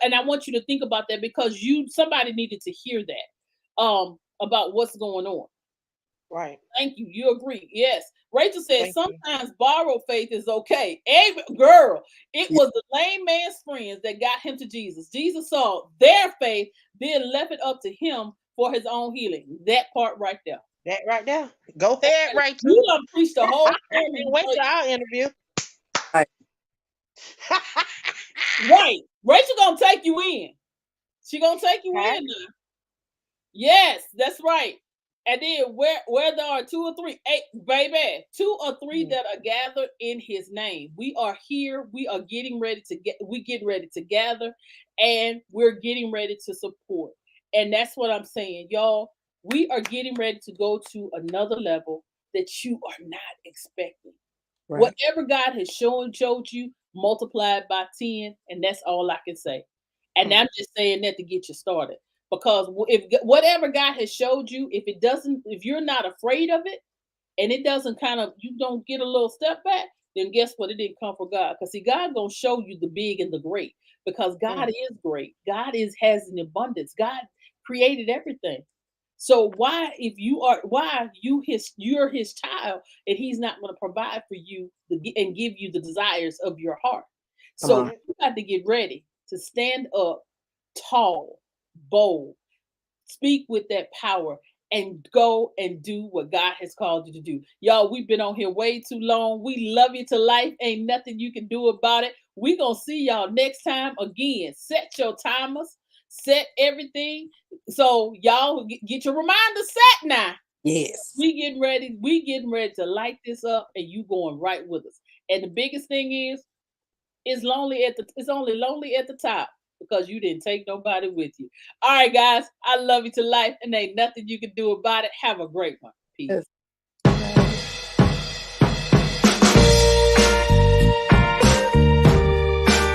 And I want you to think about that, because somebody needed to hear that about what's going on. Right. Thank you. You agree. Yes. Rachel says Thank you. sometimes borrowed faith is okay. Girl, it was the lame man's friends that got him to Jesus. Jesus saw their faith, then left it up to him for his own healing. That part right there. That right there. Go ahead, Rachel. You done preached the whole Can't sermon. wait till our interview. Right. Right. Rachel gonna take you in. She gonna take you Okay. in now. Yes, that's right. And then where there are 2 or 3, 2 or 3 that are gathered in his name. We are here. We are getting ready to gather, and we're getting ready to support. And that's what I'm saying, y'all. We are getting ready to go to another level that you are not expecting. Right. Whatever God has showed you, multiplied by 10, and that's all I can say. And I'm just saying that to get you started. Because if whatever God has showed you, if you're not afraid of it, and it doesn't you don't get a little step back, then guess what? It didn't come from God. Because see, God gonna show you the big and the great. Because God is great. God has an abundance. God created everything. So you're his child, and he's not going to provide for you and give you the desires of your heart. So you got to get ready to stand up tall, bold, speak with that power, and go and do what God has called you to do. Y'all, we've been on here way too long. We love you to life. Ain't nothing you can do about it. We gonna see y'all next time. Again, set your timers, set everything. So y'all get your reminder set now. Yes. We getting ready to light this up, and you going right with us. And the biggest thing is, it's only lonely at the top, because you didn't take nobody with you. All right, guys, I love you to life, and ain't nothing you can do about it. Have a great one. Peace.